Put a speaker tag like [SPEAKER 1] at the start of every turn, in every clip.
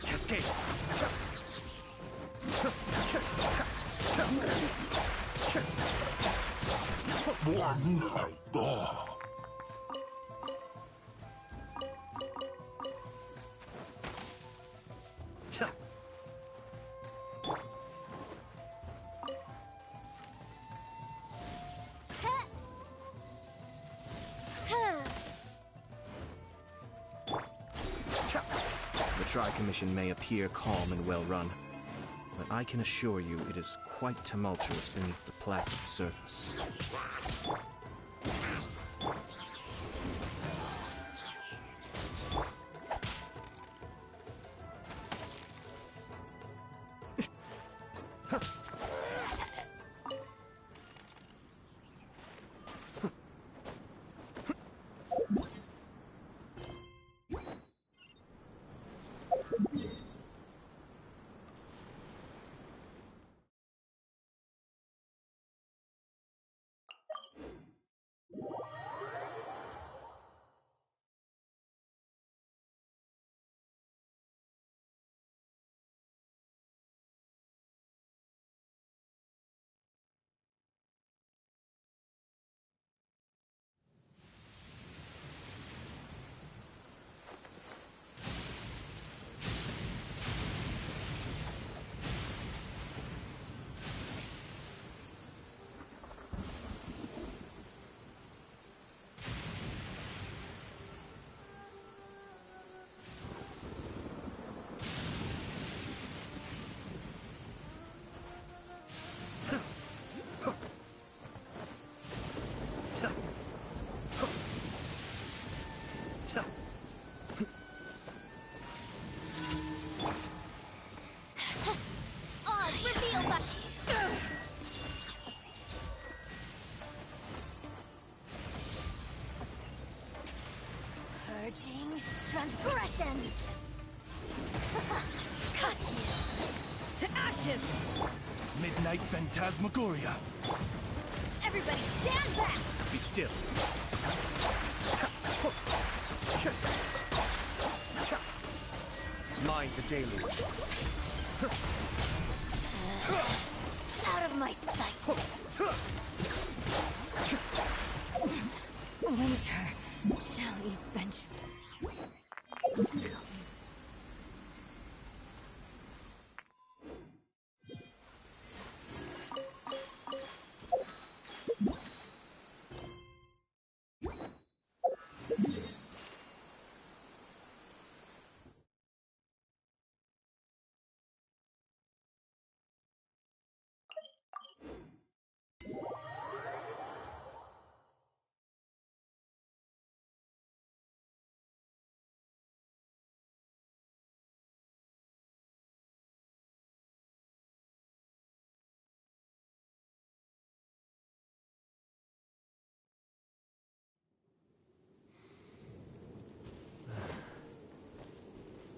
[SPEAKER 1] Cascade.
[SPEAKER 2] One night.
[SPEAKER 1] The Tri-Commission may appear calm and well-run, but I can assure you it is quite tumultuous beneath the placid surface.
[SPEAKER 3] Purging transgressions! Cut you! To ashes!
[SPEAKER 4] Midnight Phantasmagoria!
[SPEAKER 3] Everybody stand back!
[SPEAKER 1] Be still. Mind the deluge.
[SPEAKER 3] Out of my sight! Winter shall eventually...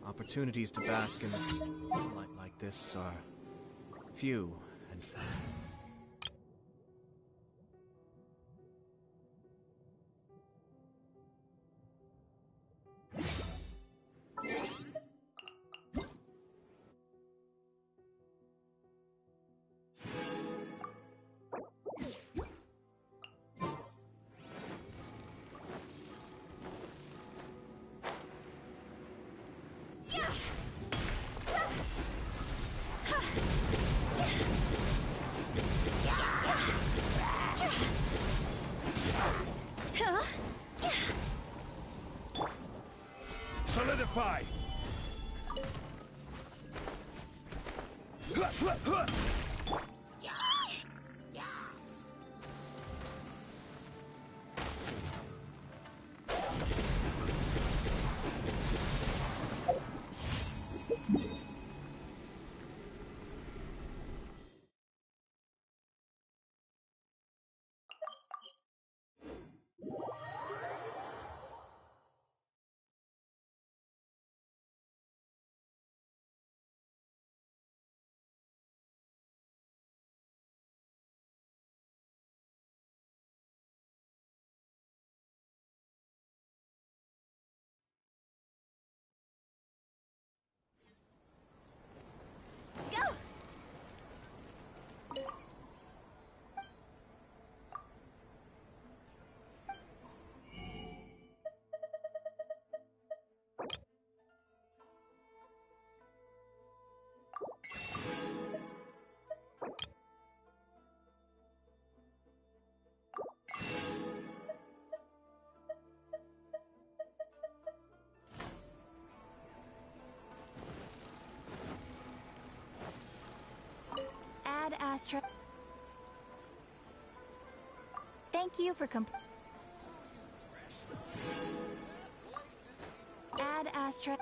[SPEAKER 1] Opportunities to bask in the sunlight like this are few and far.
[SPEAKER 4] Solidify!
[SPEAKER 3] ashtray. Thank you for add ashtray.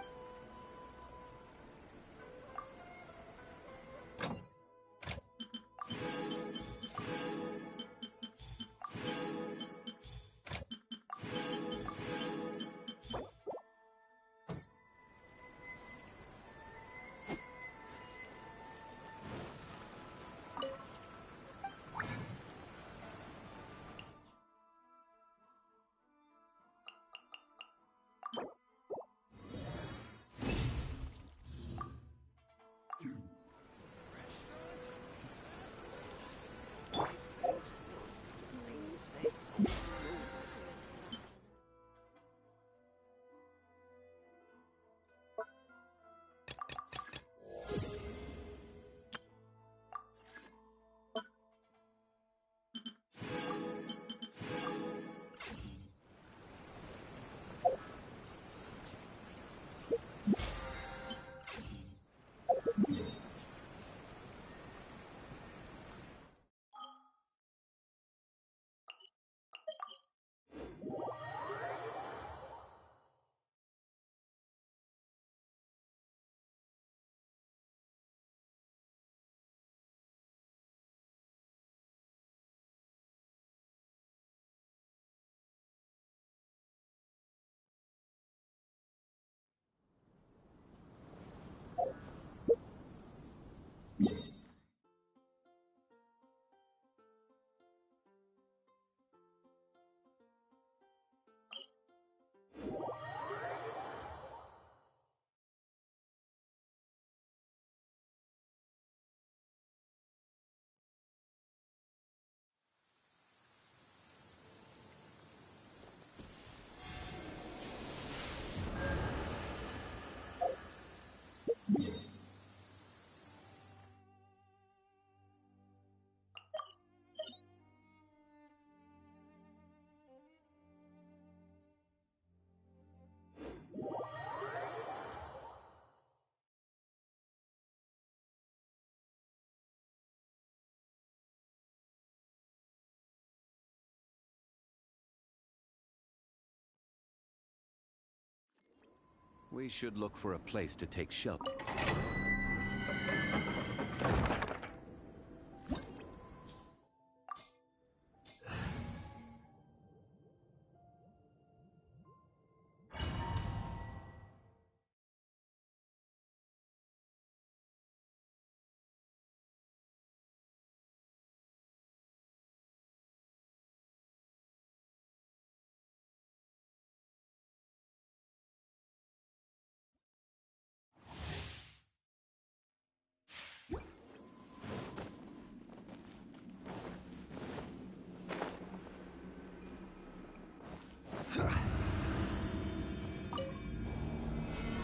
[SPEAKER 1] We should look for a place to take shelter.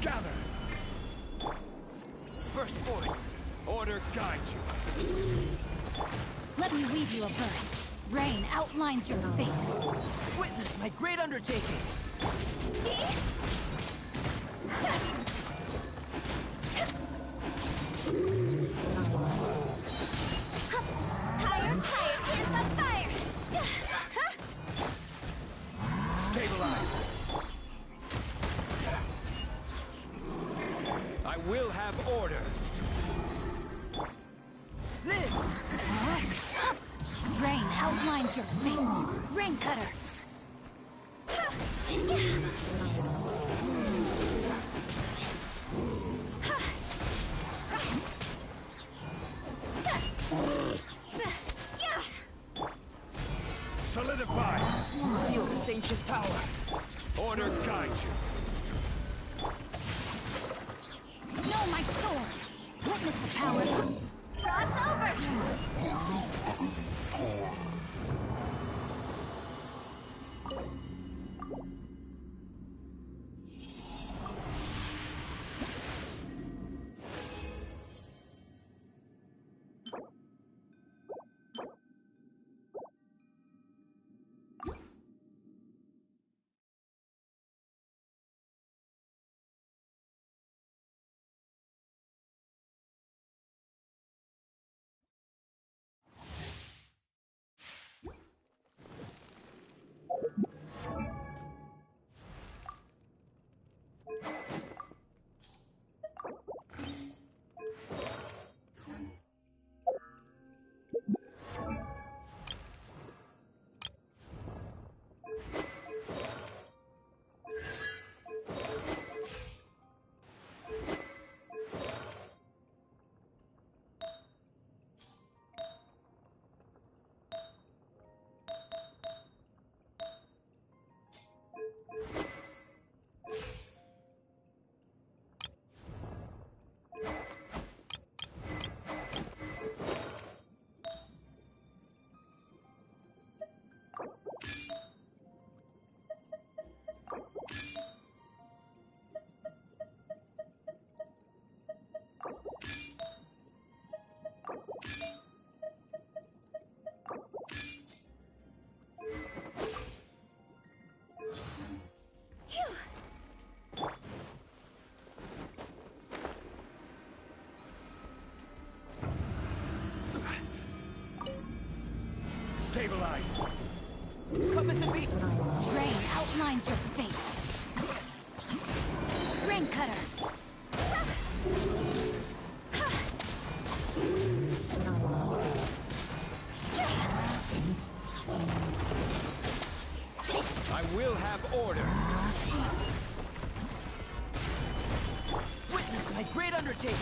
[SPEAKER 4] Gather! First point. Order guide you.
[SPEAKER 3] Let me weave you a burst. Rain outlines your fate.
[SPEAKER 5] Witness my great undertaking!
[SPEAKER 3] Higher, higher, here's the fire!
[SPEAKER 4] Stabilize. I will have order.
[SPEAKER 3] Rain outlines your fate. Rain cutter.
[SPEAKER 4] Solidify.
[SPEAKER 5] Feel this ancient power!
[SPEAKER 4] Order guide you.
[SPEAKER 3] Know my sword. Witness the power. Cross over. outlines your fate. Rain cutter.
[SPEAKER 4] I will have order.
[SPEAKER 5] Witness my great undertaking.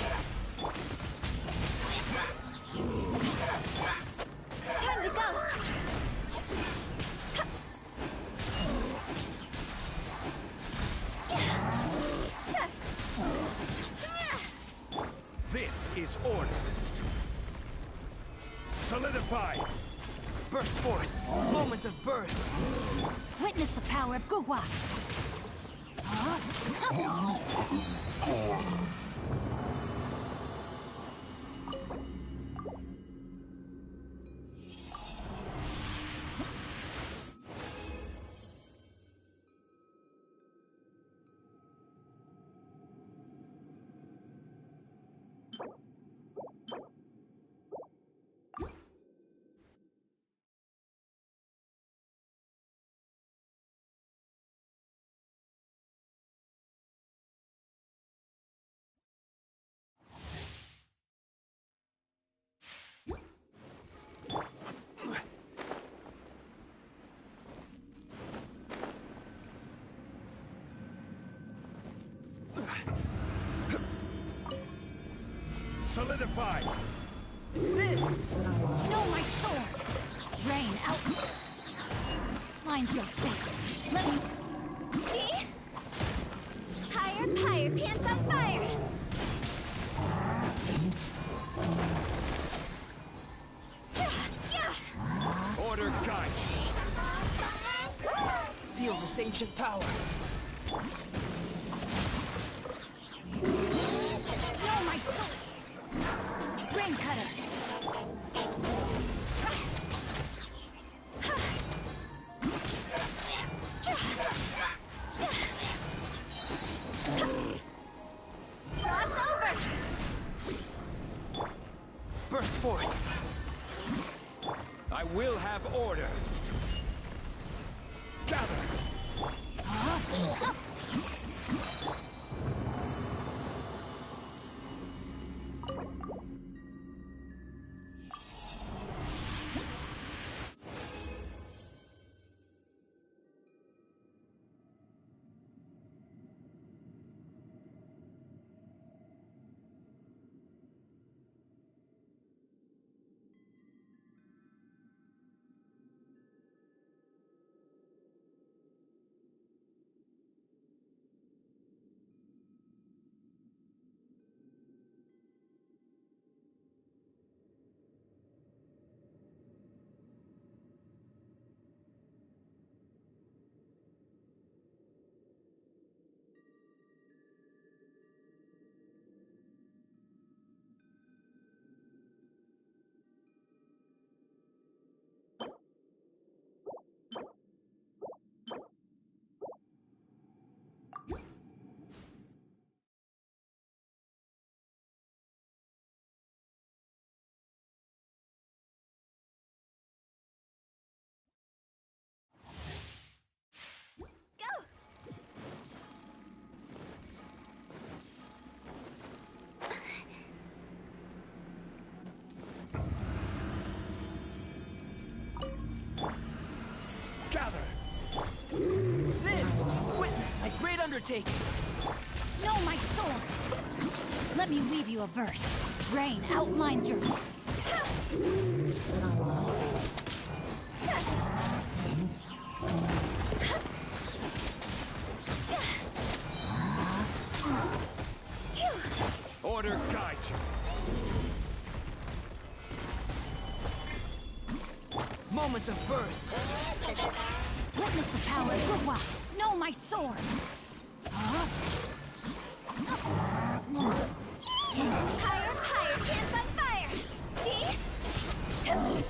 [SPEAKER 3] Time to go.
[SPEAKER 4] This is order. Solidify.
[SPEAKER 5] Burst forth. Moments of birth.
[SPEAKER 3] Witness the power of Gugwa.
[SPEAKER 4] Solidify.
[SPEAKER 5] This.
[SPEAKER 3] No, my sword. Rain out. Lines your fate. Let me.
[SPEAKER 6] See? Higher, higher, pants on fire!
[SPEAKER 4] Order guide you.
[SPEAKER 5] Feel this ancient power.
[SPEAKER 3] No, my sword. Rain cutter.
[SPEAKER 6] Cross over!
[SPEAKER 5] Burst forth.
[SPEAKER 4] I will have order. Gather. Gather.
[SPEAKER 5] This. Witness my great undertaking.
[SPEAKER 3] No, my sword. Let me weave you a verse. Rain outlines your.
[SPEAKER 4] Order guide you.
[SPEAKER 5] Moments of birth.
[SPEAKER 3] Witness the power of Gugwa. No, my sword.
[SPEAKER 6] Higher, higher, pants on fire! See? Go!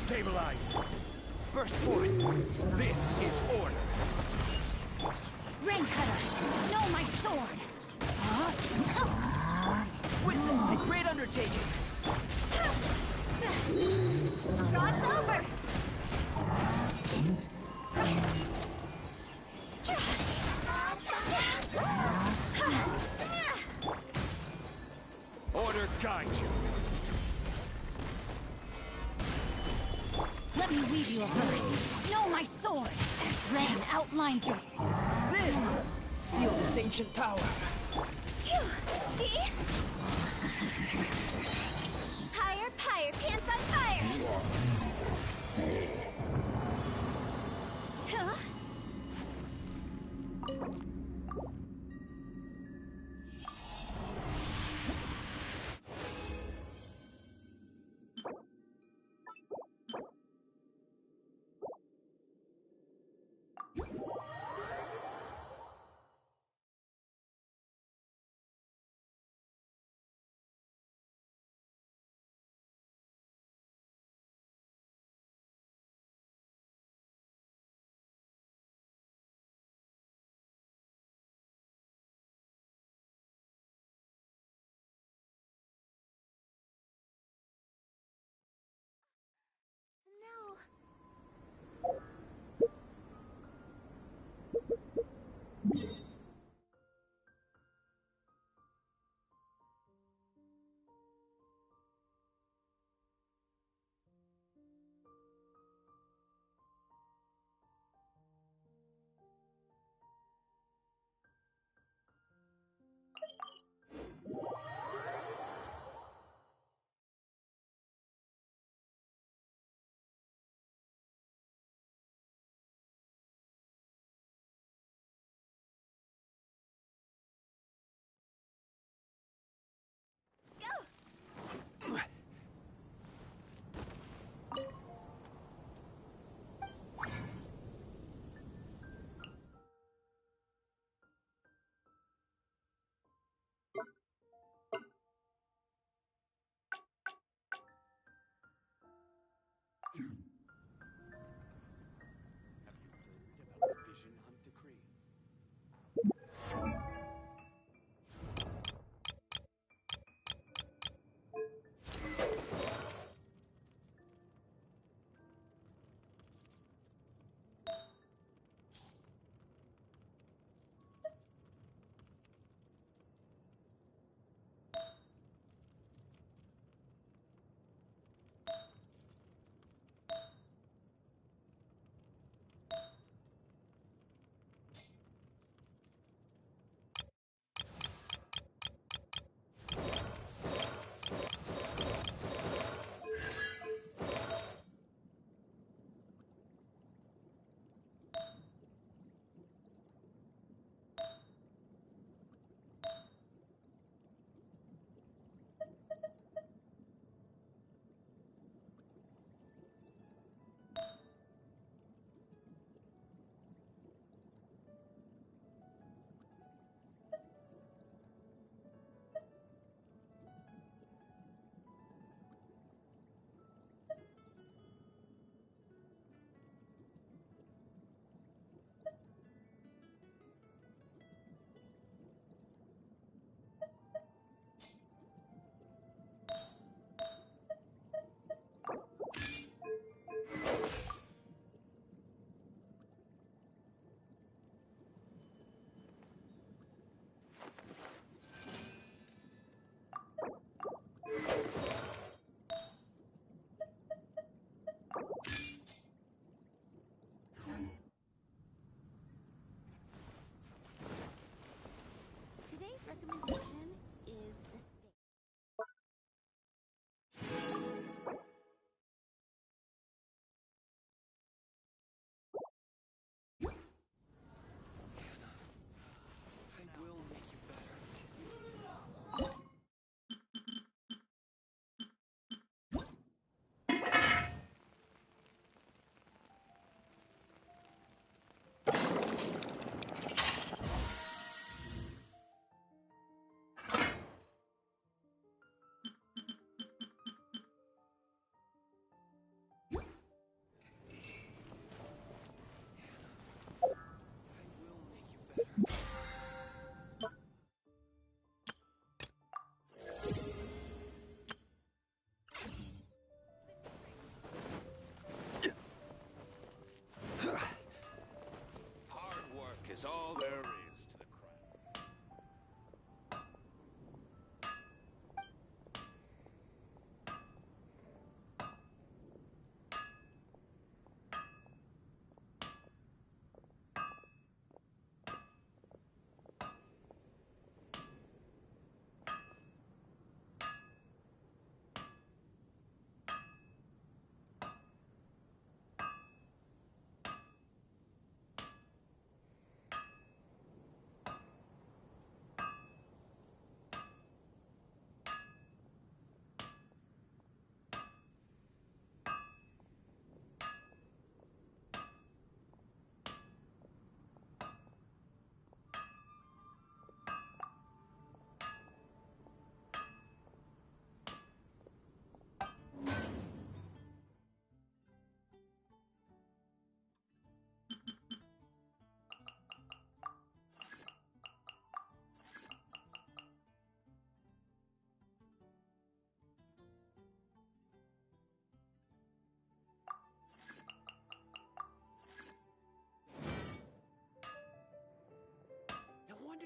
[SPEAKER 4] Stabilize.
[SPEAKER 5] Burst forth.
[SPEAKER 4] This is order.
[SPEAKER 3] Rain cutter! No, my sword!
[SPEAKER 5] Witness my great undertaking.
[SPEAKER 6] Cross over!
[SPEAKER 4] Order guide you.
[SPEAKER 3] Let me weave you a burst. No, my sword! Rain outlines your...
[SPEAKER 5] Then, feel this ancient power.
[SPEAKER 6] Phew! See? Higher, higher, pants on fire! Huh?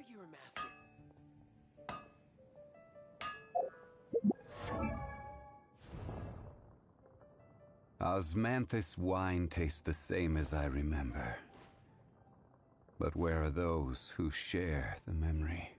[SPEAKER 5] you're a master.
[SPEAKER 7] Osmanthus wine tastes the same as I remember. But where are those who share the memory?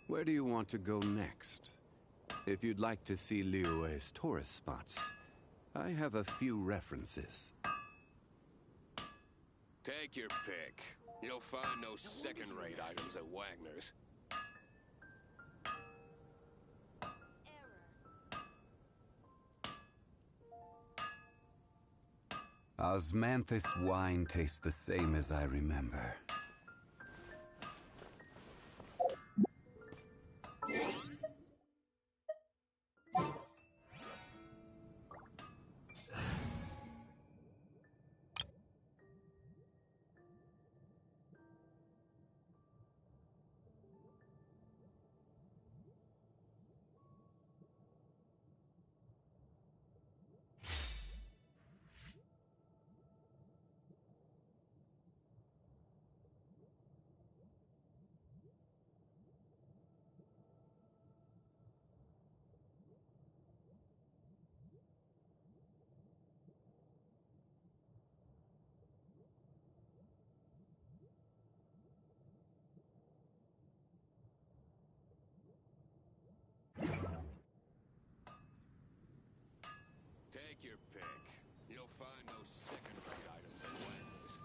[SPEAKER 7] Where do you want to go next? If you'd like to see Liyue's tourist spots, I have a few references.
[SPEAKER 4] Take your pick. You'll find no second-rate items at Wagner's.
[SPEAKER 7] Osmanthus wine tastes the same as I remember.
[SPEAKER 4] Take your pick. You'll find no second-rate items at Wagner's.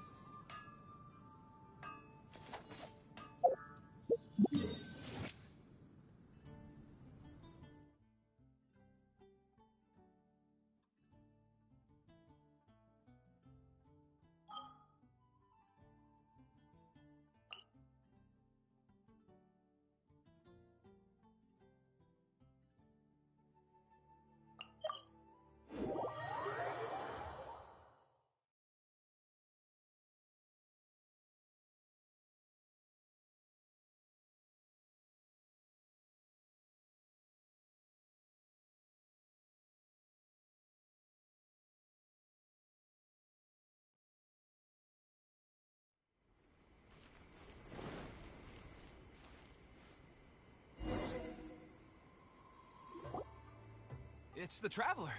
[SPEAKER 8] It's the Traveler.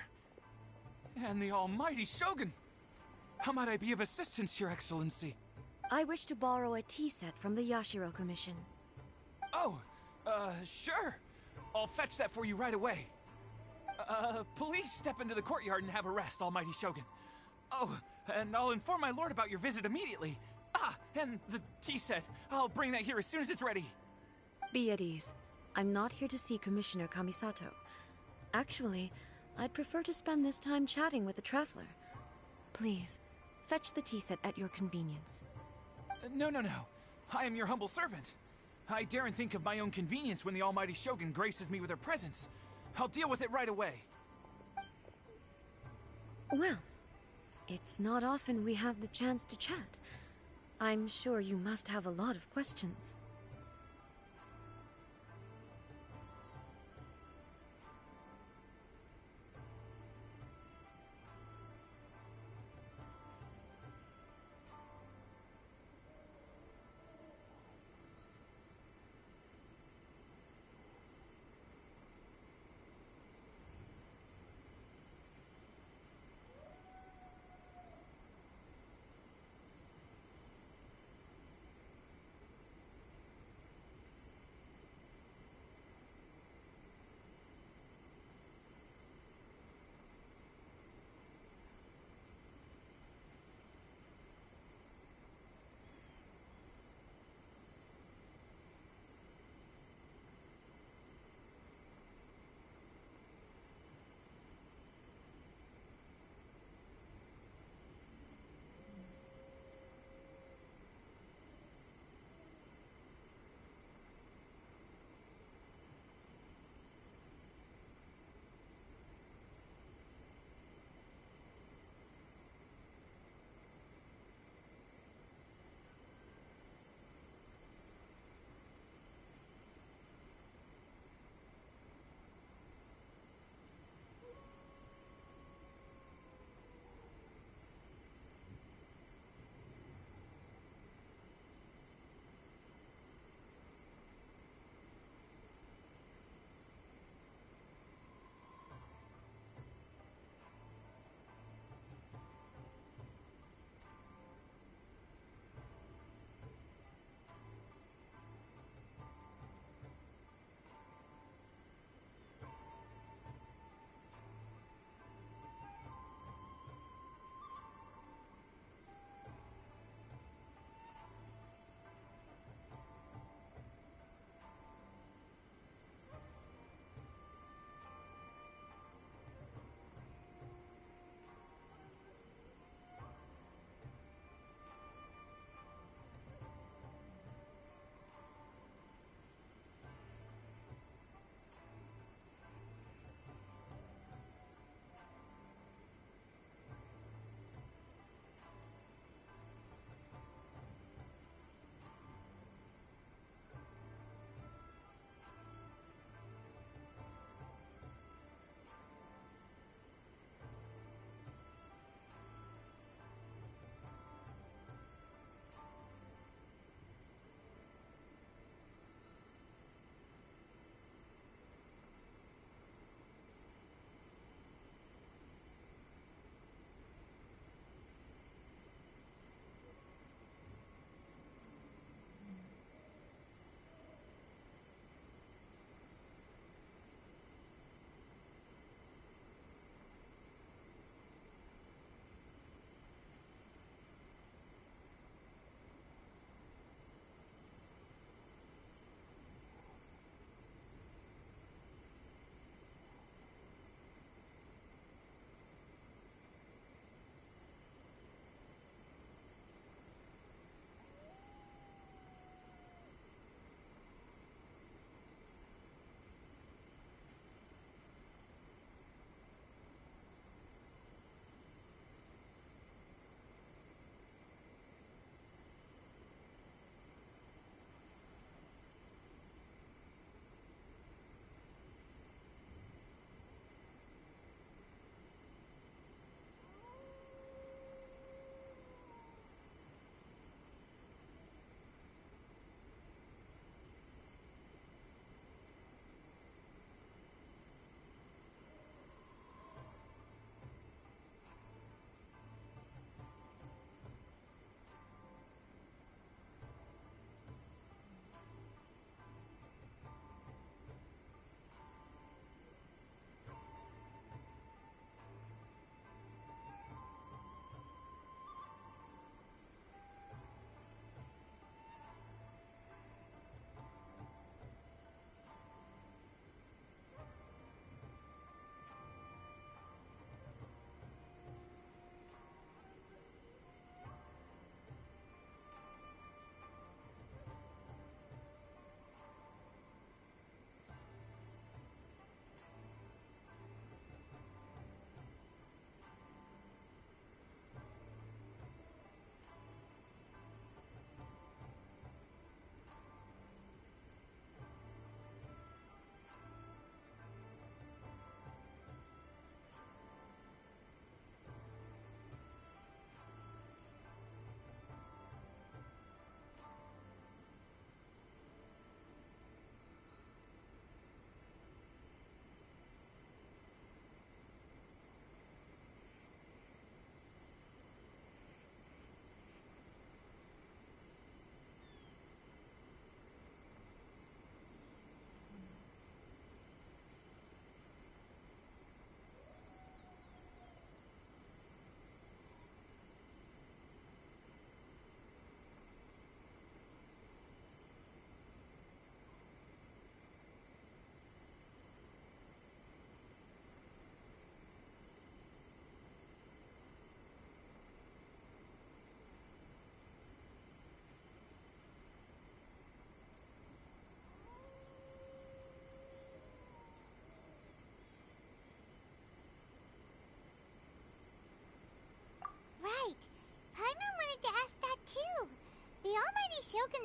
[SPEAKER 8] And the almighty Shogun. How might I be of assistance, Your Excellency?
[SPEAKER 3] I wish to borrow a tea set from the Yashiro Commission.
[SPEAKER 8] Oh, sure. I'll fetch that for you right away. Please step into the courtyard and have a rest, almighty Shogun. Oh, and I'll inform my lord about your visit immediately. Ah, and the tea set. I'll bring that here as soon as it's ready.
[SPEAKER 3] Be at ease. I'm not here to see Commissioner Kamisato. Actually, I'd prefer to spend this time chatting with the Traveler. Please, fetch the tea set at your convenience.
[SPEAKER 8] No, no, no. I am your humble servant. I daren't think of my own convenience when the almighty Shogun graces me with her presence. I'll deal with it right away.
[SPEAKER 9] Well, it's not often we have the chance to chat. I'm sure you must have a lot of questions.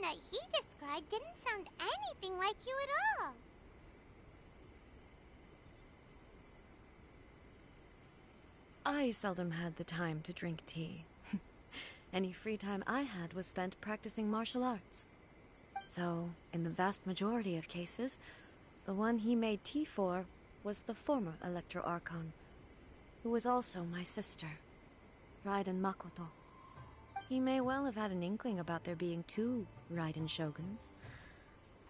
[SPEAKER 6] that he described didn't sound anything like you at all.
[SPEAKER 9] I seldom had the time to drink tea. Any free time I had was spent practicing martial arts. So, in the vast majority of cases, the one he made tea for was the former Electro Archon, who was also my sister, Raiden Makoto. He may well have had an inkling about there being two Raiden Shoguns,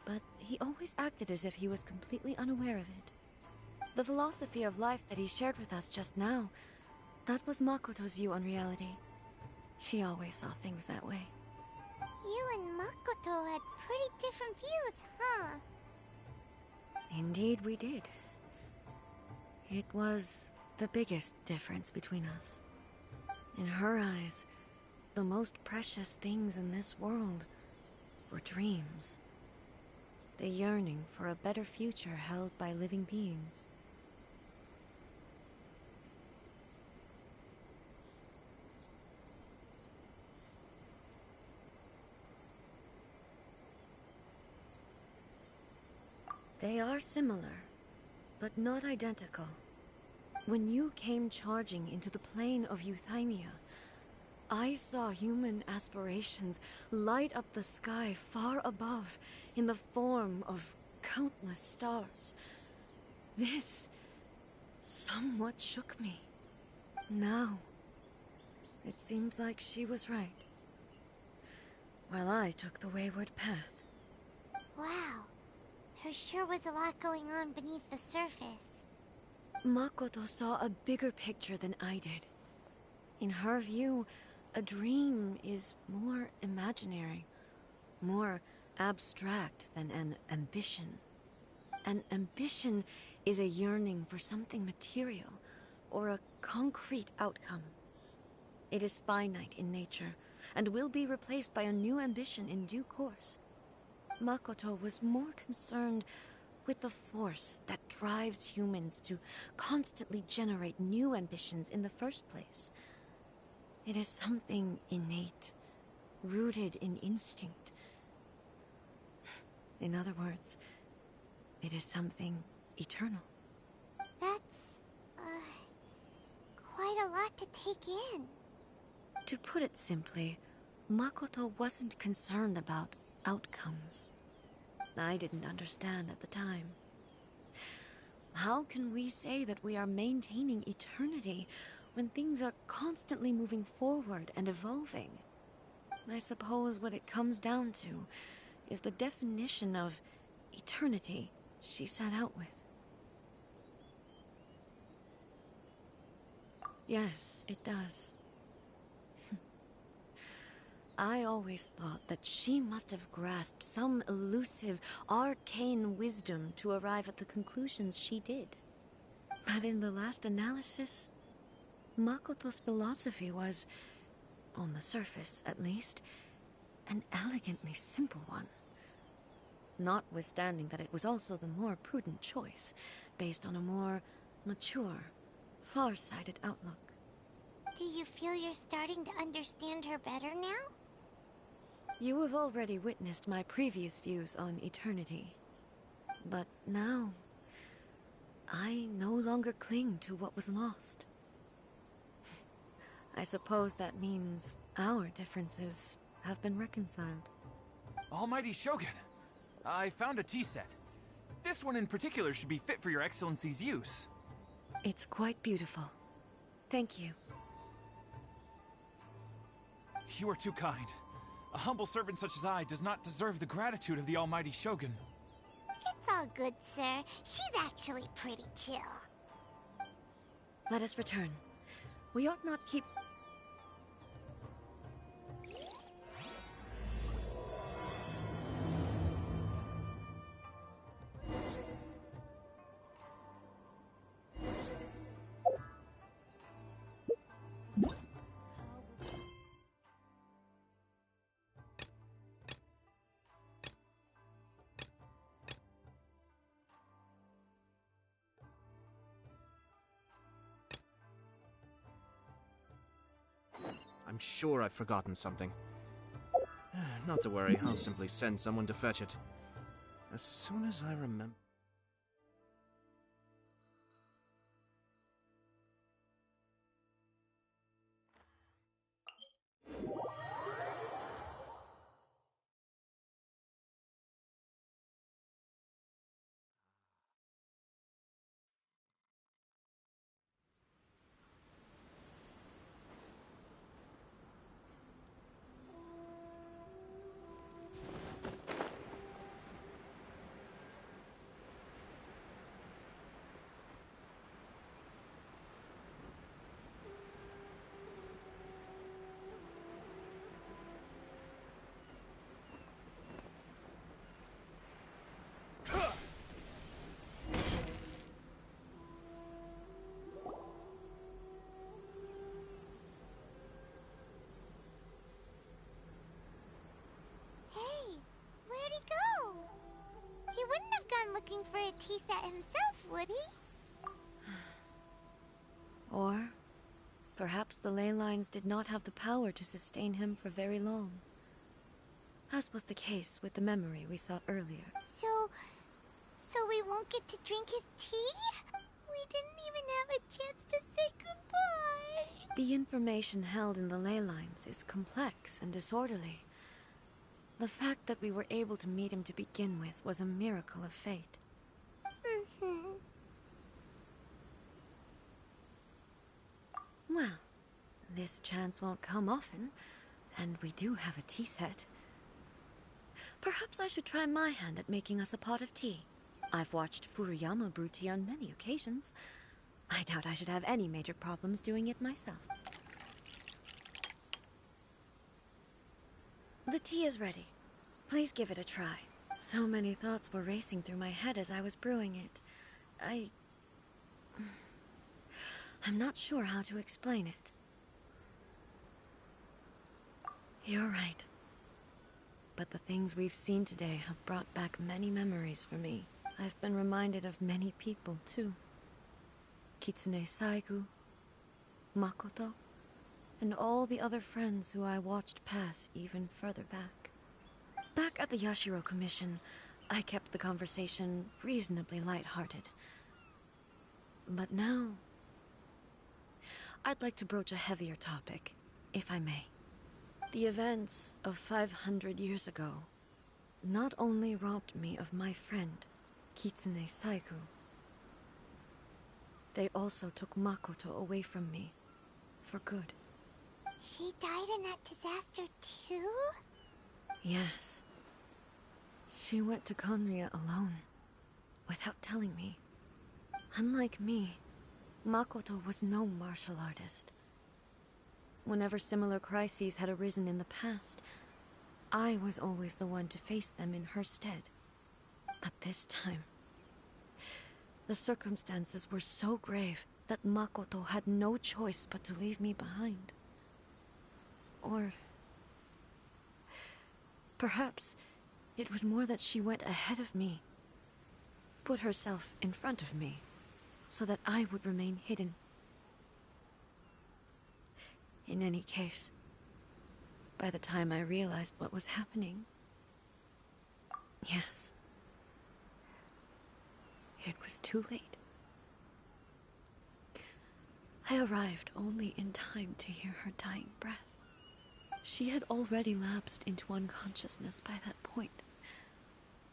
[SPEAKER 9] but he always acted as if he was completely unaware of it. The philosophy of life that he shared with us just now, that was Makoto's view on reality. She always saw things that way.
[SPEAKER 6] You and Makoto had pretty different views, huh?
[SPEAKER 9] Indeed we did. It was the biggest difference between us. In her eyes, the most precious things in this world were dreams. The yearning for a better future held by living beings. They are similar, but not identical. When you came charging into the plane of Euthymia, I saw human aspirations light up the sky far above in the form of countless stars. This somewhat shook me. Now, it seems like she was right, while I took the wayward path.
[SPEAKER 6] Wow. There sure was a lot going on beneath the surface.
[SPEAKER 9] Makoto saw a bigger picture than I did. In her view, a dream is more imaginary, more abstract than an ambition. An ambition is a yearning for something material, or a concrete outcome. It is finite in nature, and will be replaced by a new ambition in due course. Makoto was more concerned with the force that drives humans to constantly generate new ambitions in the first place. It is something innate, rooted in instinct. In other words, it is something eternal.
[SPEAKER 6] That's, quite a lot to take in.
[SPEAKER 9] To put it simply, Makoto wasn't concerned about outcomes. I didn't understand at the time. How can we say that we are maintaining eternity when things are constantly moving forward and evolving? I suppose what it comes down to is the definition of eternity she set out with. Yes, it does. I always thought that she must have grasped some elusive, arcane wisdom to arrive at the conclusions she did. But in the last analysis, Makoto's philosophy was, on the surface at least, an elegantly simple one. Notwithstanding that it was also the more prudent choice, based on a more mature, far-sighted outlook.
[SPEAKER 6] Do you feel you're starting to understand her better now?
[SPEAKER 9] You have already witnessed my previous views on eternity. But now, I no longer cling to what was lost. I suppose that means our differences have been reconciled.
[SPEAKER 8] Almighty Shogun, I found a tea set. This one in particular should be fit for your Excellency's use.
[SPEAKER 9] It's quite beautiful. Thank you.
[SPEAKER 8] You are too kind. A humble servant such as I does not deserve the gratitude of the Almighty Shogun.
[SPEAKER 6] It's all good, sir. She's actually pretty chill.
[SPEAKER 9] Let us return. We ought not keep...
[SPEAKER 1] I'm sure I've forgotten something. Not to worry, I'll simply send someone to fetch it. As soon as I remember...
[SPEAKER 6] Hey, where'd he go? He wouldn't have gone looking for a tea set himself, would he?
[SPEAKER 9] Or perhaps the ley lines did not have the power to sustain him for very long. As was the case with the memory we saw earlier.
[SPEAKER 6] So we won't get to drink his tea? We didn't even have a chance to say goodbye.
[SPEAKER 9] The information held in the ley lines is complex and disorderly. The fact that we were able to meet him to begin with was a miracle of fate. Well, this chance won't come often, and we do have a tea set. Perhaps I should try my hand at making us a pot of tea. I've watched Furuyama brew tea on many occasions. I doubt I should have any major problems doing it myself. The tea is ready. Please give it a try. So many thoughts were racing through my head as I was brewing it. I'm not sure how to explain it. You're right. But the things we've seen today have brought back many memories for me. I've been reminded of many people, too. Kitsune Saigu, Makoto, and all the other friends who I watched pass even further back. Back at the Yashiro Commission, I kept the conversation reasonably lighthearted. But now, I'd like to broach a heavier topic, if I may. The events of 500 years ago not only robbed me of my friend, Kitsune Saigu, they also took Makoto away from me, for good.
[SPEAKER 6] She died in that disaster too?
[SPEAKER 9] Yes. She went to Conria alone, without telling me. Unlike me, Makoto was no martial artist. Whenever similar crises had arisen in the past, I was always the one to face them in her stead. But this time, the circumstances were so grave that Makoto had no choice but to leave me behind. Or perhaps it was more that she went ahead of me, put herself in front of me, so that I would remain hidden. In any case, by the time I realized what was happening, yes, it was too late. I arrived only in time to hear her dying breath. She had already lapsed into unconsciousness by that point,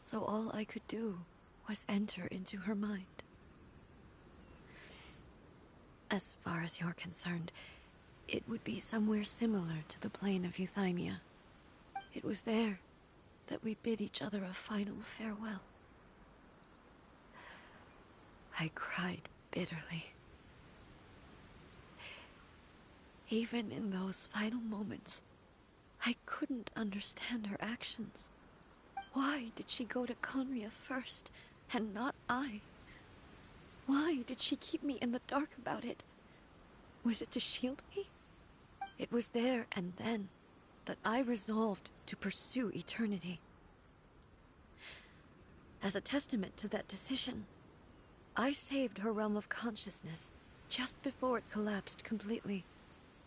[SPEAKER 9] so all I could do was enter into her mind. As far as you're concerned, it would be somewhere similar to the plane of Euthymia. It was there that we bid each other a final farewell. I cried bitterly. Even in those final moments, I couldn't understand her actions. Why did she go to Conria first, and not I? Why did she keep me in the dark about it? Was it to shield me? It was there and then that I resolved to pursue eternity. As a testament to that decision, I saved her realm of consciousness just before it collapsed completely,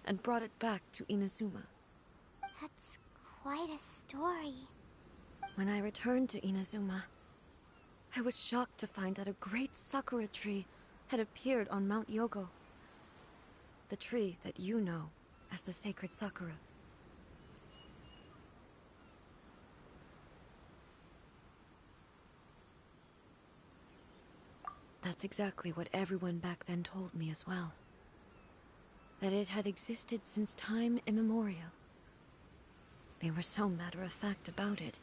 [SPEAKER 9] and brought it back to Inazuma.
[SPEAKER 6] That's quite a story.
[SPEAKER 9] When I returned to Inazuma, I was shocked to find that a great sakura tree had appeared on Mount Yogo. The tree that you know as the sacred sakura. That's exactly what everyone back then told me as well. That it had existed since time immemorial. They were so matter-of-fact about it,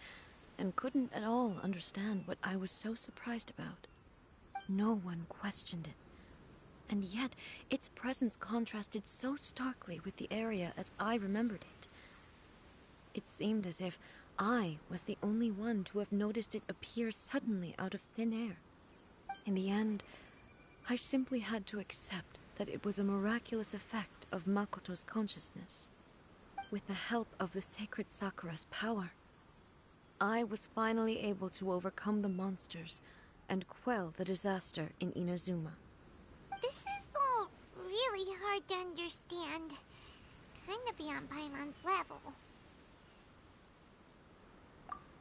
[SPEAKER 9] and couldn't at all understand what I was so surprised about. No one questioned it. And yet, its presence contrasted so starkly with the area as I remembered it. It seemed as if I was the only one to have noticed it appear suddenly out of thin air. In the end, I simply had to accept that it was a miraculous effect of Makoto's consciousness. With the help of the sacred Sakura's power, I was finally able to overcome the monsters and quell the disaster in Inazuma.
[SPEAKER 6] This is all really hard to understand. Kinda beyond Paimon's level.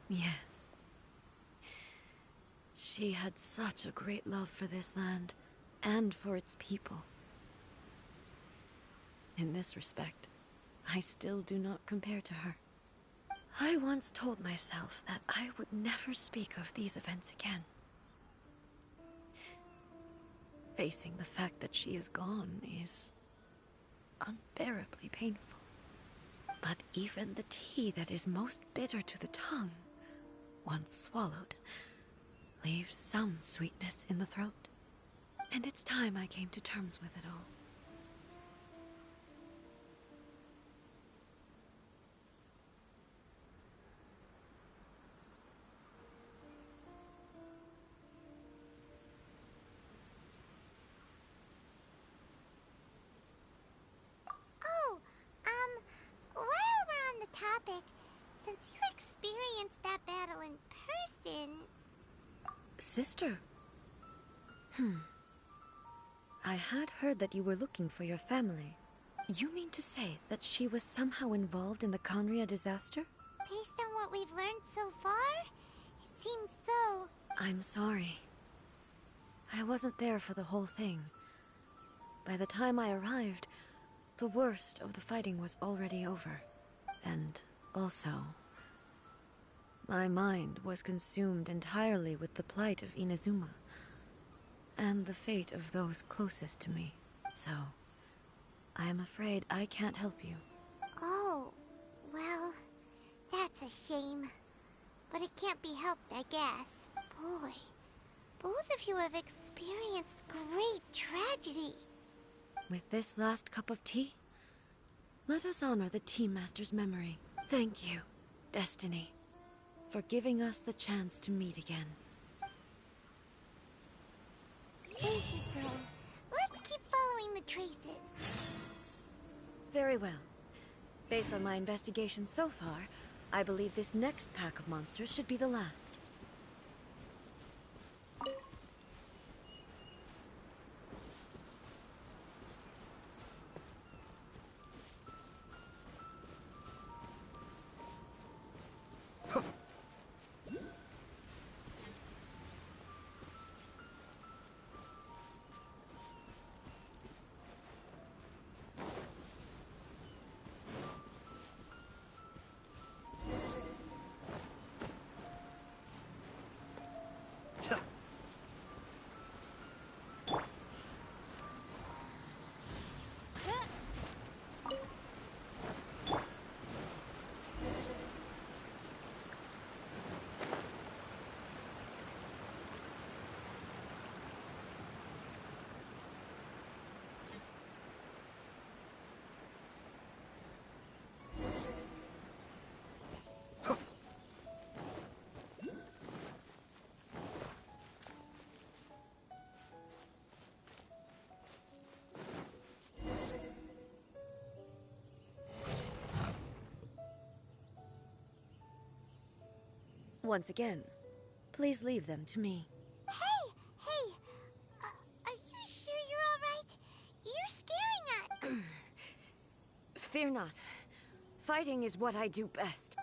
[SPEAKER 9] Yes. She had such a great love for this land, and for its people. In this respect, I still do not compare to her. I once told myself that I would never speak of these events again. Facing the fact that she is gone is unbearably painful. But even the tea that is most bitter to the tongue, once swallowed, leaves some sweetness in the throat. And it's time I came to terms with it all.
[SPEAKER 6] Oh, while we're on the topic, since you experienced that battle in person...
[SPEAKER 9] Sister? I had heard that you were looking for your family. You mean to say that she was somehow involved in the Conria disaster?
[SPEAKER 6] Based on what we've learned so far, it seems so.
[SPEAKER 9] I'm sorry. I wasn't there for the whole thing. By the time I arrived, the worst of the fighting was already over. And also, my mind was consumed entirely with the plight of Inazuma, and the fate of those closest to me. So, I am afraid I can't help you.
[SPEAKER 6] Oh, well, that's a shame. But it can't be helped, I guess. Boy, both of you have experienced great tragedy.
[SPEAKER 9] With this last cup of tea, let us honor the Tea Master's memory. Thank you, Destiny, for giving us the chance to meet again.
[SPEAKER 6] We should go. Let's keep following the traces.
[SPEAKER 9] Very well. Based on my investigation so far, I believe this next pack of monsters should be the last. Once again, please leave them to me.
[SPEAKER 6] Hey! Are you sure you're alright? You're scaring us!
[SPEAKER 9] Fear not. Fighting is what I do best.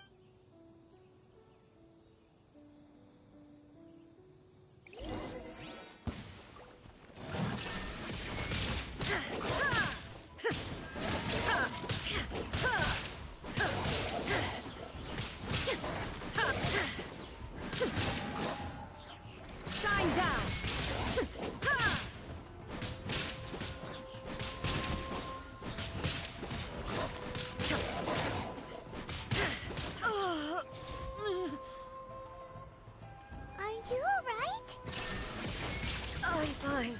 [SPEAKER 9] I'm fine.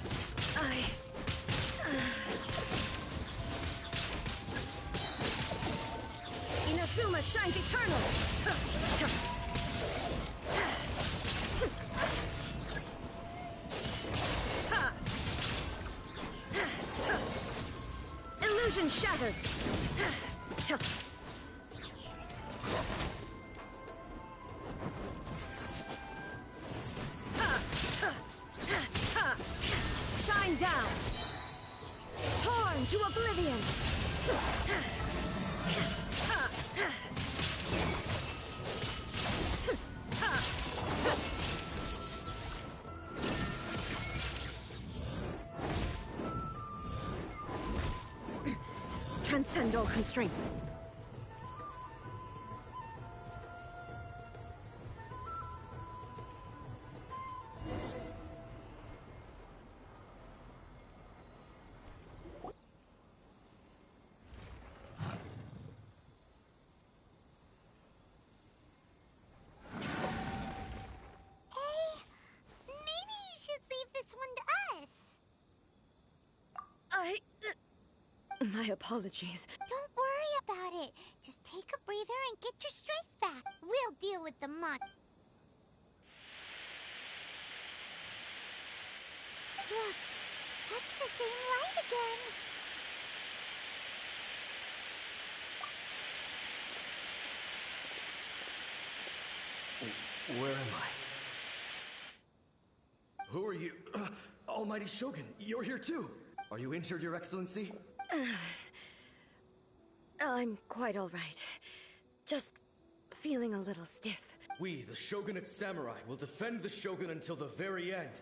[SPEAKER 9] Inazuma shines eternal! Illusion shattered! Shine down! Torn to oblivion! Transcend all constraints. My apologies.
[SPEAKER 6] Don't worry about it. Just take a breather and get your strength back. We'll deal with the monster. Look, that's the same light again.
[SPEAKER 10] Where am I? Who are you? Almighty Shogun, you're here too. Are you injured, Your Excellency?
[SPEAKER 9] I'm quite all right. Just feeling a little stiff.
[SPEAKER 10] We, the Shogunate Samurai, will defend the Shogun until the very end.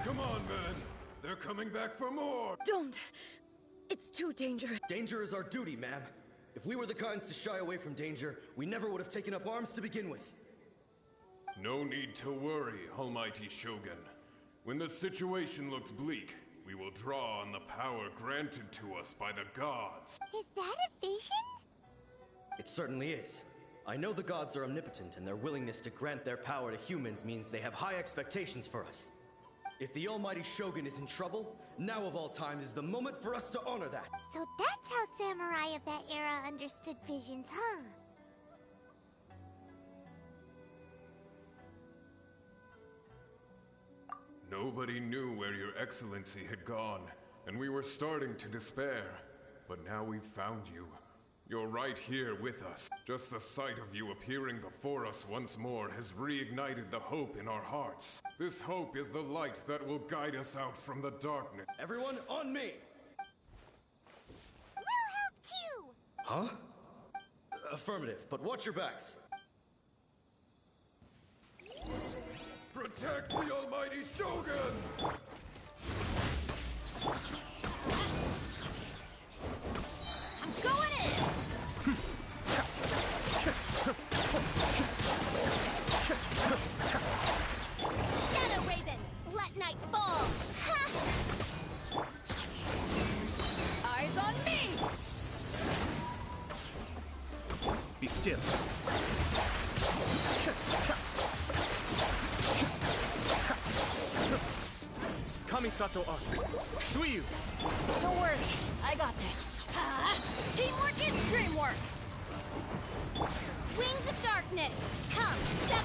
[SPEAKER 2] Come on, men. They're coming back for more.
[SPEAKER 9] Don't! It's too dangerous.
[SPEAKER 10] Danger is our duty, ma'am. If we were the kinds to shy away from danger, we never would have taken up arms to begin with.
[SPEAKER 2] No need to worry, Almighty Shogun. When the situation looks bleak, we will draw on the power granted to us by the gods.
[SPEAKER 6] Is that a vision?
[SPEAKER 10] It certainly is. I know the gods are omnipotent, and their willingness to grant their power to humans means they have high expectations for us. If the Almighty Shogun is in trouble, now of all times is the moment for us to honor that.
[SPEAKER 6] So that's how samurai of that era understood visions, huh?
[SPEAKER 2] Nobody knew where Your Excellency had gone, and we were starting to despair. But now we've found you. You're right here with us. Just the sight of you appearing before us once more has reignited the hope in our hearts. This hope is the light that will guide us out from the darkness.
[SPEAKER 10] Everyone, on me!
[SPEAKER 6] We'll help too!
[SPEAKER 10] Huh? Affirmative, but watch your backs.
[SPEAKER 2] Protect the Almighty Shogun!
[SPEAKER 3] I'm going in! Shadow Raven, let night fall! Ha! Eyes on me!
[SPEAKER 1] Be still. Kamisato Arc. Suiyu!
[SPEAKER 3] Don't worry, I got this. Teamwork is dreamwork! Wings of Darkness, come, step...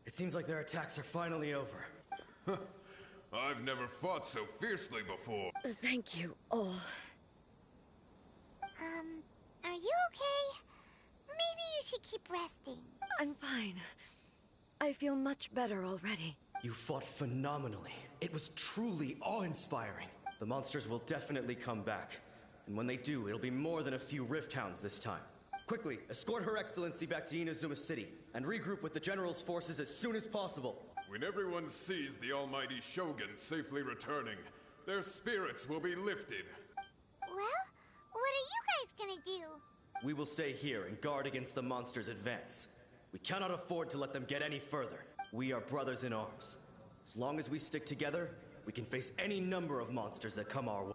[SPEAKER 10] It seems like their attacks are finally over.
[SPEAKER 2] I've never fought so fiercely before.
[SPEAKER 9] Thank you all.
[SPEAKER 6] Are you okay? Maybe you should keep resting.
[SPEAKER 9] I'm fine. I feel much better already.
[SPEAKER 10] You fought phenomenally. It was truly awe-inspiring. The monsters will definitely come back. And when they do, it'll be more than a few Rift Hounds this time. Quickly, escort Her Excellency back to Inazuma City, and regroup with the General's forces as soon as possible.
[SPEAKER 2] When everyone sees the Almighty Shogun safely returning, their spirits will be lifted.
[SPEAKER 6] Well, what are you guys gonna do?
[SPEAKER 10] We will stay here and guard against the monsters' advance. We cannot afford to let them get any further. We are brothers in arms. As long as we stick together, we can face any number of monsters that come our way.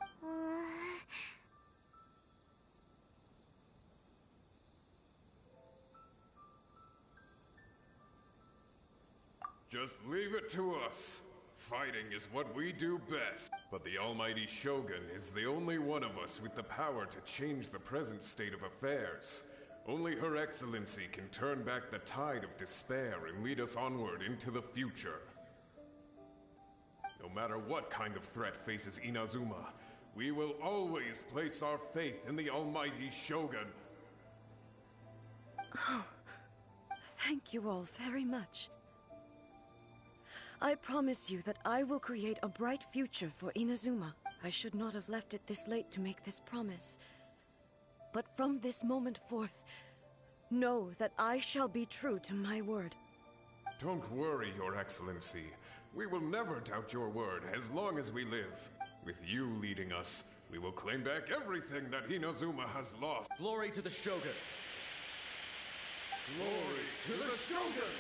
[SPEAKER 2] Just leave it to us. Fighting is what we do best. But the almighty Shogun is the only one of us with the power to change the present state of affairs. Only Her Excellency can turn back the tide of despair and lead us onward into the future. No matter what kind of threat faces Inazuma, we will always place our faith in the almighty Shogun.
[SPEAKER 9] Oh, thank you all very much. I promise you that I will create a bright future for Inazuma. I should not have left it this late to make this promise. But from this moment forth, know that I shall be true to my word.
[SPEAKER 2] Don't worry, Your Excellency. We will never doubt your word as long as we live. With you leading us, we will claim back everything that Inazuma has lost.
[SPEAKER 10] Glory to the Shogun!
[SPEAKER 2] Glory to the Shogun!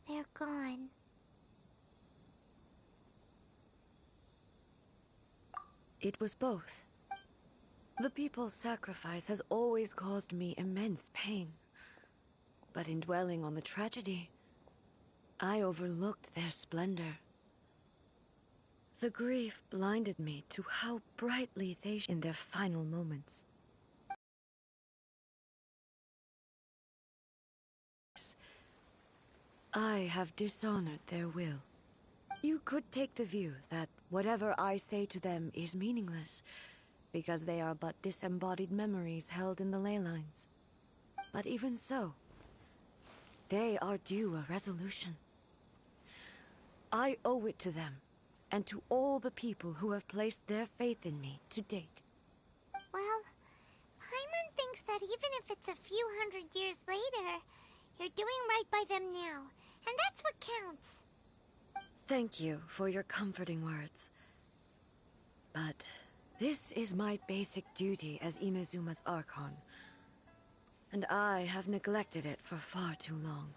[SPEAKER 6] They're gone.
[SPEAKER 9] It was both. The people's sacrifice has always caused me immense pain. But in dwelling on the tragedy, I overlooked their splendor. The grief blinded me to how brightly they shone in their final moments. I have dishonored their will. You could take the view that whatever I say to them is meaningless, because they are but disembodied memories held in the ley lines. But even so, they are due a resolution. I owe it to them, and to all the people who have placed their faith in me to date.
[SPEAKER 6] Well, Paimon thinks that even if it's a few hundred years later, you're doing right by them now, and that's what counts.
[SPEAKER 9] Thank you for your comforting words. But this is my basic duty as Inazuma's Archon, and I have neglected it for far too long.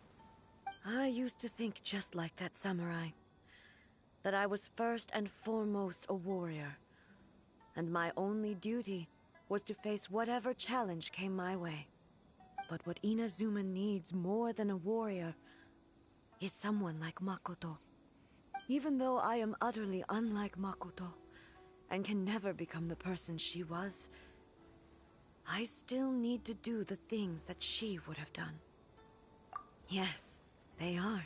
[SPEAKER 9] I used to think just like that samurai, that I was first and foremost a warrior, and my only duty was to face whatever challenge came my way. But what Inazuma needs more than a warrior is someone like Makoto. Even though I am utterly unlike Makoto, and can never become the person she was, I still need to do the things that she would have done. Yes, they are.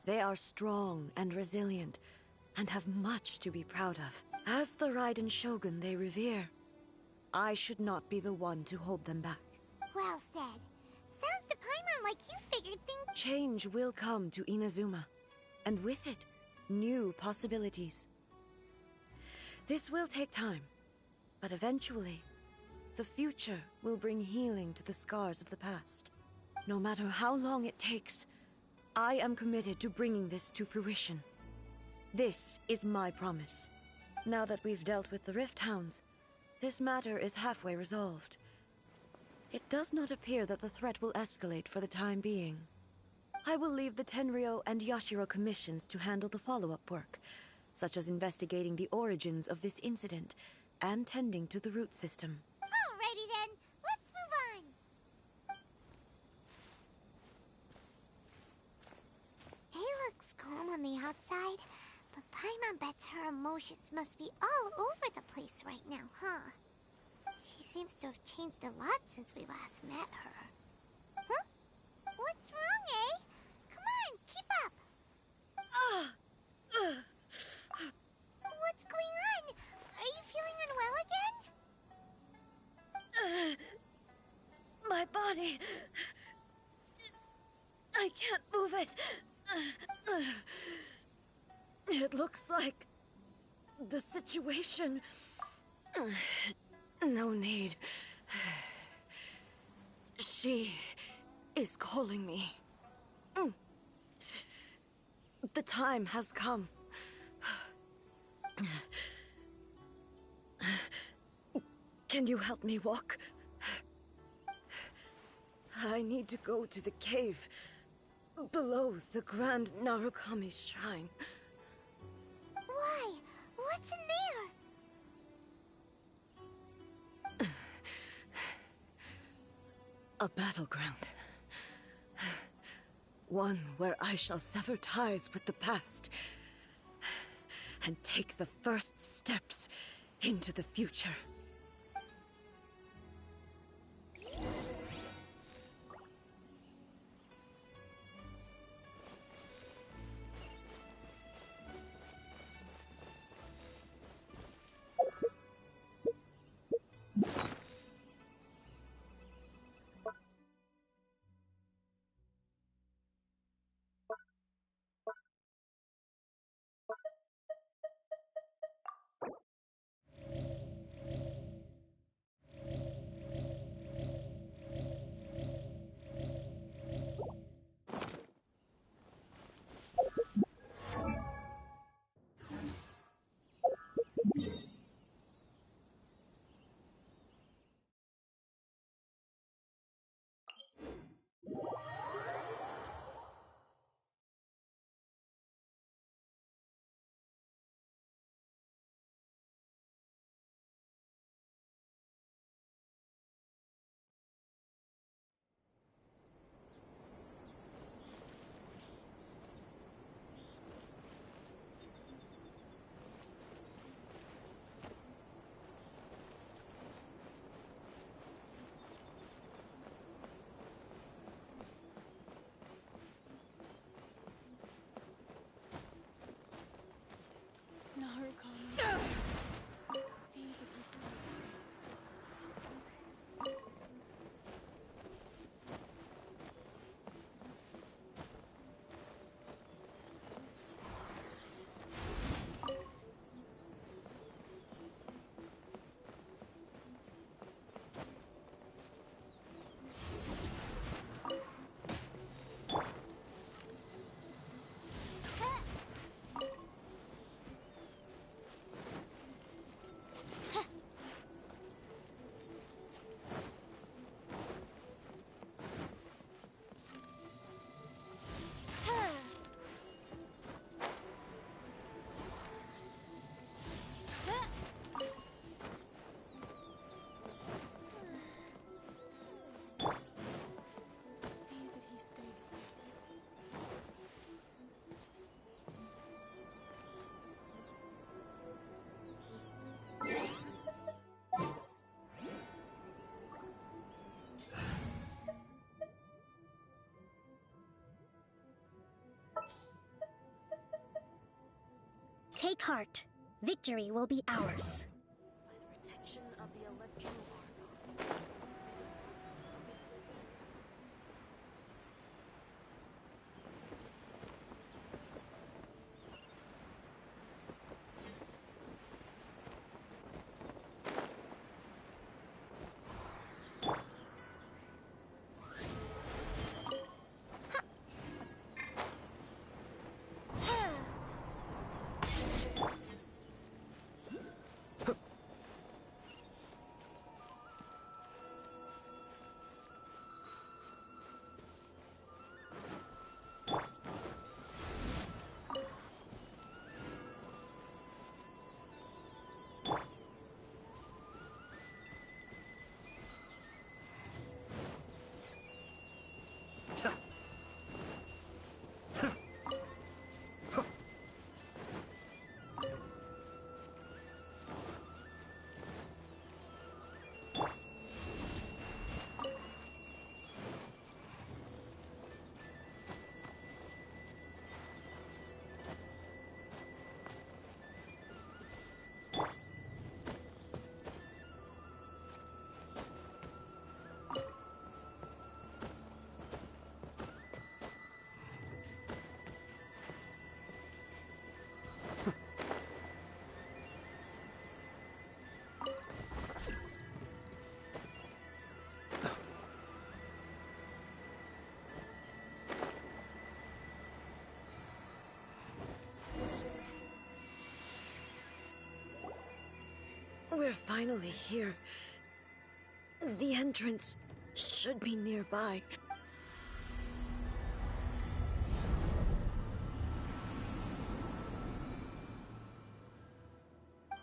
[SPEAKER 9] They are strong and resilient, and have much to be proud of. As the Raiden Shogun they revere, I should not be the one to hold them back.
[SPEAKER 6] Well said. Sounds to Paimon like you figured things...
[SPEAKER 9] Change will come to Inazuma, and with it, new possibilities. This will take time, but eventually, the future will bring healing to the scars of the past. No matter how long it takes, I am committed to bringing this to fruition. This is my promise. Now that we've dealt with the Rift Hounds, this matter is halfway resolved. It does not appear that the threat will escalate for the time being. I will leave the Tenryo and Yashiro commissions to handle the follow-up work, such as investigating the origins of this incident and tending to the root system.
[SPEAKER 6] Alrighty then, let's move on. It looks calm on the outside, but Paimon bets her emotions must be all over the place right now, huh? She seems to have changed a lot since we last met her. Huh? What's wrong, eh? Come on, keep up! What's going on? Are you feeling unwell again?
[SPEAKER 9] My body... I can't move it. It looks like... the situation... No need. She is calling me. The time has come. Can you help me walk? I need to go to the cave below the Grand Narukami Shrine.
[SPEAKER 6] Why? What's in there?
[SPEAKER 9] A battleground. One where I shall sever ties with the past and take the first steps into the future.
[SPEAKER 11] Take heart. Victory will be ours.
[SPEAKER 9] By the protection of the Electro We're finally here. The entrance should be nearby.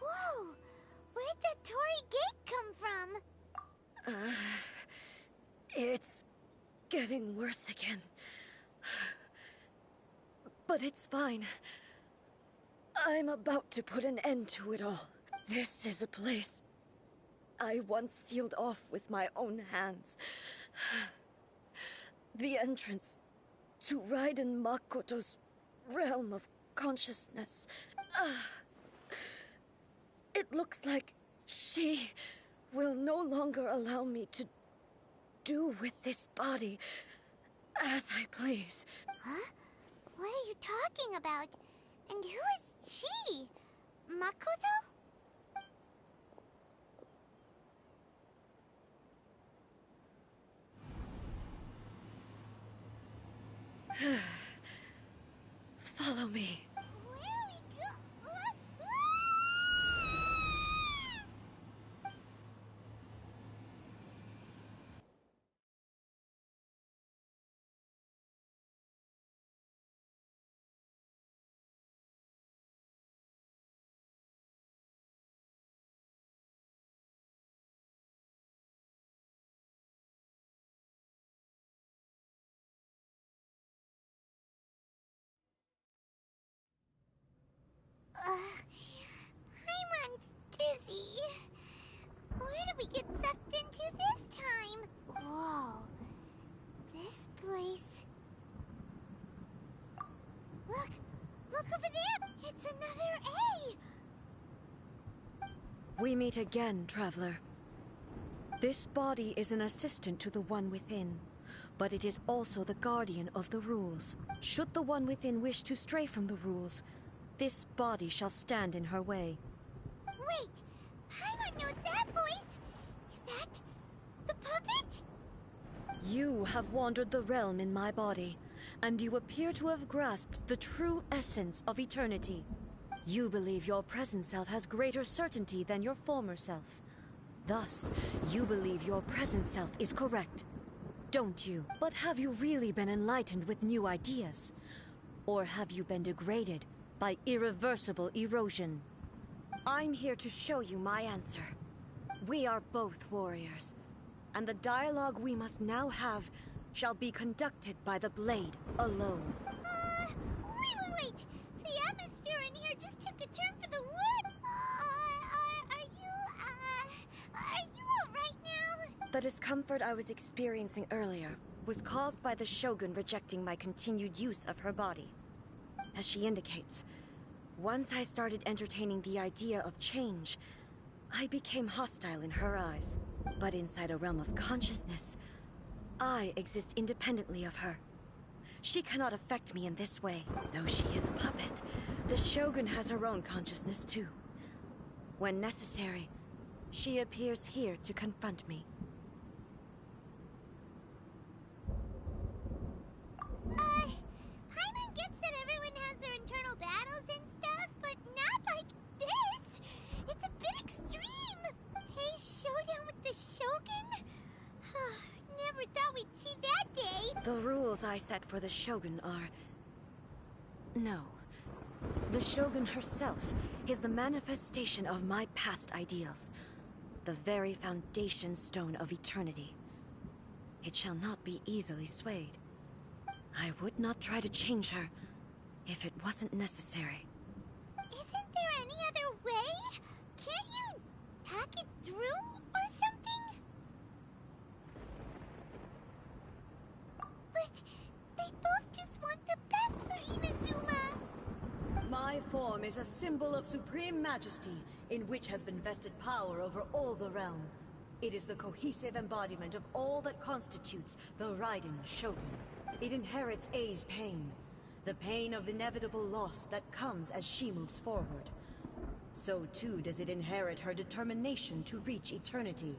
[SPEAKER 6] Whoa! Where'd that Torii gate come from?
[SPEAKER 9] It's getting worse again. But it's fine. I'm about to put an end to it all. This is a place I once sealed off with my own hands. The entrance to Raiden Makoto's realm of consciousness. It looks like she will no longer allow me to do with this body as I please.
[SPEAKER 6] Huh? What are you talking about? And who is she? Makoto?
[SPEAKER 9] Follow me.
[SPEAKER 6] Where are we go? Paimon's dizzy. Where did we get sucked into this time? Whoa. This place... Look! Look over there! It's another A!
[SPEAKER 9] We meet again, traveler. This body is an assistant to the one within, but it is also the guardian of the rules. Should the one within wish to stray from the rules, this body shall stand in her way.
[SPEAKER 6] Wait! Paimon knows that voice! Is that... the puppet?
[SPEAKER 9] You have wandered the realm in my body, and you appear to have grasped the true essence of eternity. You believe your present self has greater certainty than your former self. Thus, you believe your present self is correct, don't you? But have you really been enlightened with new ideas? Or have you been degraded by irreversible erosion? I'm here to show you my answer. We are both warriors, and the dialogue we must now have shall be conducted by the blade alone.
[SPEAKER 6] Wait! The atmosphere in here just took a turn for the worse. Are you alright now?
[SPEAKER 9] The discomfort I was experiencing earlier was caused by the Shogun rejecting my continued use of her body. As she indicates, once I started entertaining the idea of change, I became hostile in her eyes. But inside a realm of consciousness, I exist independently of her. She cannot affect me in this way. Though she is a puppet, the Shogun has her own consciousness too. When necessary, she appears here to confront me.
[SPEAKER 6] Paimon gets that everyone has their internal battles and stuff, but not like this! It's a bit extreme! Hey, showdown with the Shogun? Never thought we'd see that day!
[SPEAKER 9] The rules I set for the Shogun are... No. The Shogun herself is the manifestation of my past ideals. The very foundation stone of eternity. It shall not be easily swayed. I would not try to change her if it wasn't necessary.
[SPEAKER 6] Isn't there any other way? Can't you talk it through or something? But they both just want the best for Inazuma.
[SPEAKER 9] My form is a symbol of supreme majesty, in which has been vested power over all the realm. It is the cohesive embodiment of all that constitutes the Raiden Shogun. It inherits Ei's pain, the pain of inevitable loss that comes as she moves forward. So too does it inherit her determination to reach eternity.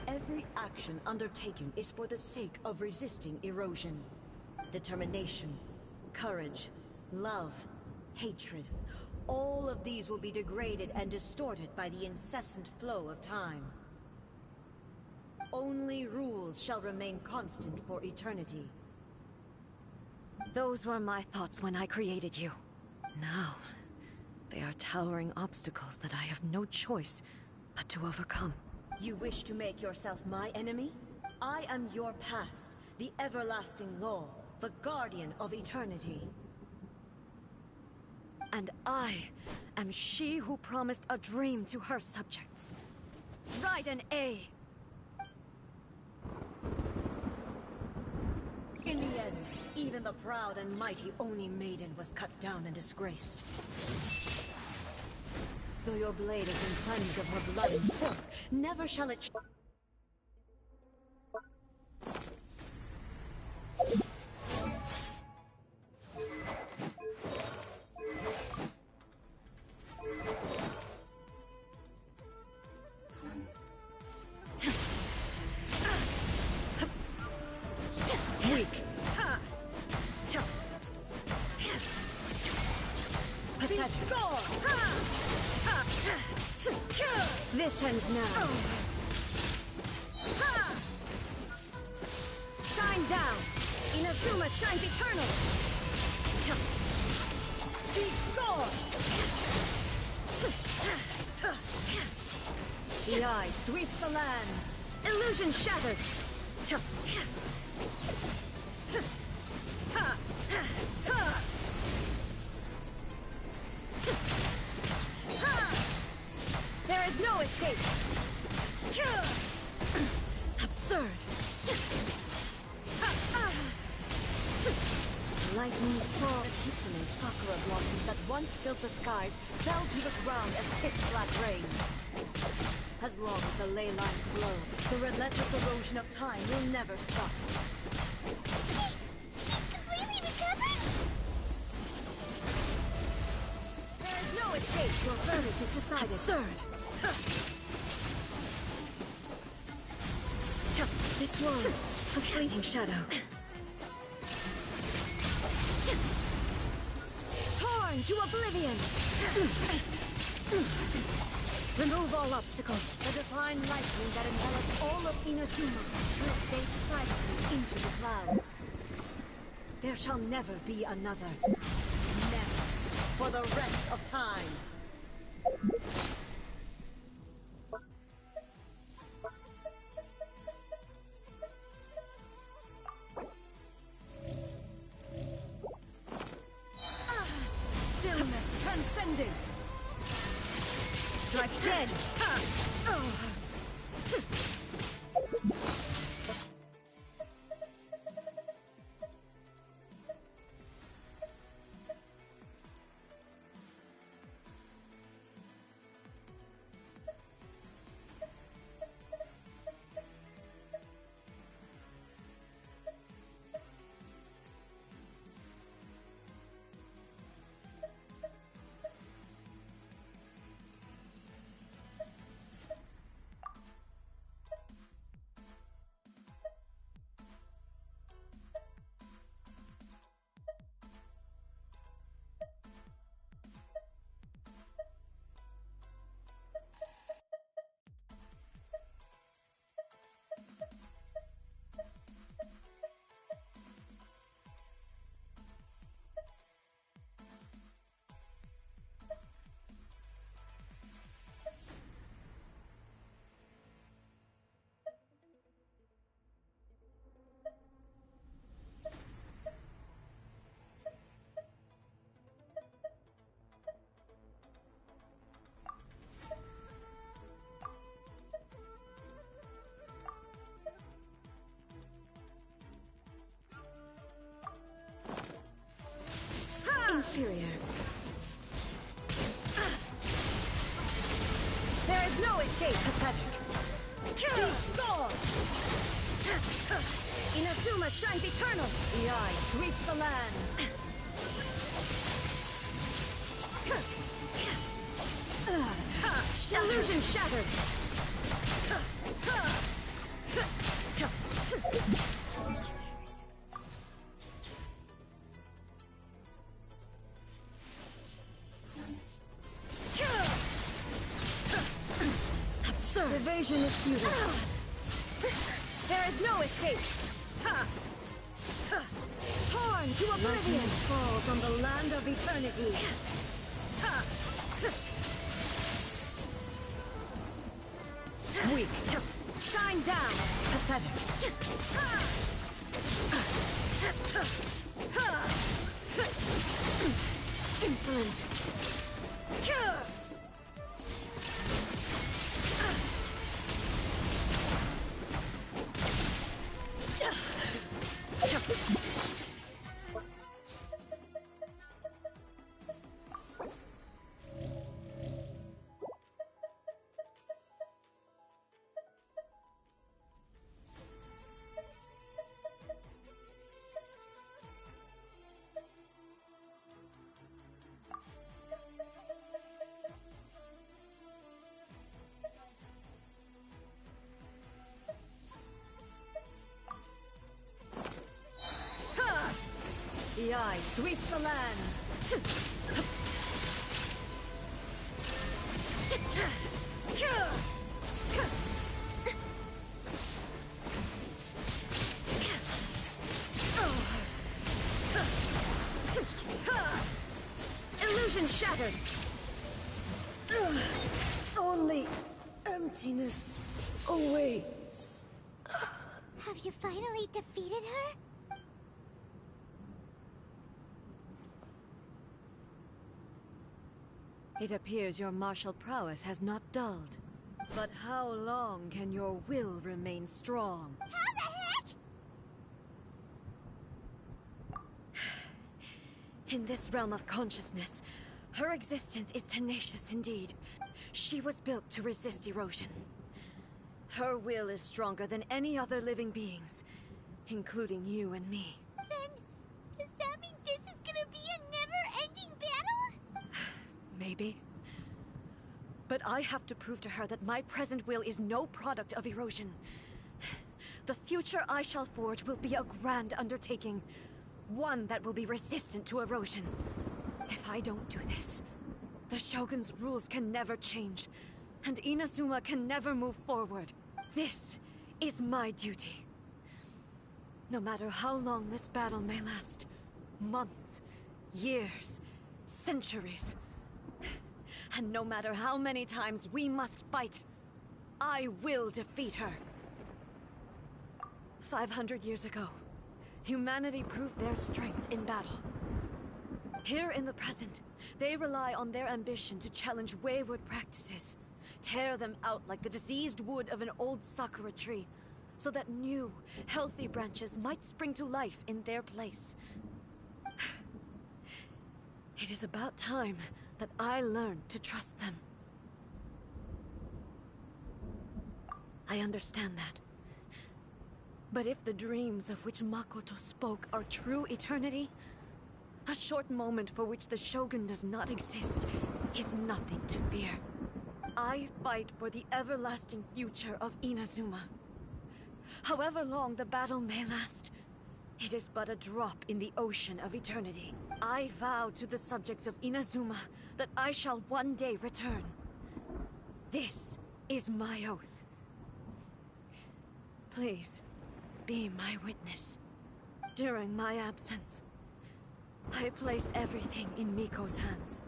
[SPEAKER 9] Every action undertaken is for the sake of resisting erosion. Determination, courage, love, hatred, all of these will be degraded and distorted by the incessant flow of time. only rules shall remain constant for eternity. Those were my thoughts when I created you. Now, they are towering obstacles that I have no choice but to overcome. You wish to make yourself my enemy? I am your past, the everlasting law, the guardian of eternity. And I am she who promised a dream to her subjects. Raiden A. In the end, even the proud and mighty Oni Maiden was cut down and disgraced. Though your blade has been cleansed of her blood and filth, never shall it... Weak. Pathetic. This ends now. Shine down. Inazuma shines eternal. Be gone. The eye sweeps the lands. Illusion shattered. There is no escape. Absurd. Lightning fall. The Kitsune sakura blossoms that once filled the skies fell to the ground as pitch-black rain. As long as the ley lines glow, the relentless erosion of time will never stop.
[SPEAKER 6] She's completely recovered?
[SPEAKER 9] There is no escape. Your verdict is decided. Absurd. This one, a fleeting shadow. Torn to oblivion. Remove all obstacles. The divine lightning that envelops all of Inazuma will fade silently into the clouds. There shall never be another. Never. For the rest of time. Stillness transcending. Strike dead! Inferior. There is no escape, pathetic. Be gone! Inazuma shines eternal. The eye sweeps the lands. Illusion shattered. Absurd. Evasion is futile. There is no escape! Ha! Ha! Torn to oblivion! Lightning falls on the land of eternity! Ha! Weak! Shine down! Pathetic! Insolent! The eye sweeps the lands. Illusion shattered. Only emptiness awaits.
[SPEAKER 6] Have you finally defeated her?
[SPEAKER 9] It appears your martial prowess has not dulled. But how long can your will remain strong?
[SPEAKER 6] How the heck?
[SPEAKER 9] In this realm of consciousness, her existence is tenacious indeed. She was built to resist erosion. Her will is stronger than any other living beings, including you and me.
[SPEAKER 6] Then, does that mean this is gonna be a never-ending battle?
[SPEAKER 9] Maybe. But I have to prove to her that my present will is no product of erosion. The future I shall forge will be a grand undertaking. One that will be resistant to erosion. If I don't do this, the Shogun's rules can never change, and Inazuma can never move forward. This is my duty. No matter how long this battle may last, months, years, centuries, and no matter how many times we must fight, I will defeat her. 500 years ago, humanity proved their strength in battle. Here in the present, they rely on their ambition to challenge wayward practices, tear them out like the diseased wood of an old sakura tree, so that new, healthy branches might spring to life in their place. It is about time that I learned to trust them. I understand that. But if the dreams of which Makoto spoke are true eternity, a short moment for which the Shogun does not exist is nothing to fear. I fight for the everlasting future of Inazuma. However long the battle may last, it is but a drop in the ocean of eternity. I vow to the subjects of Inazuma that I shall one day return. This is my oath. Please, be my witness. During my absence, I place everything in Miko's hands.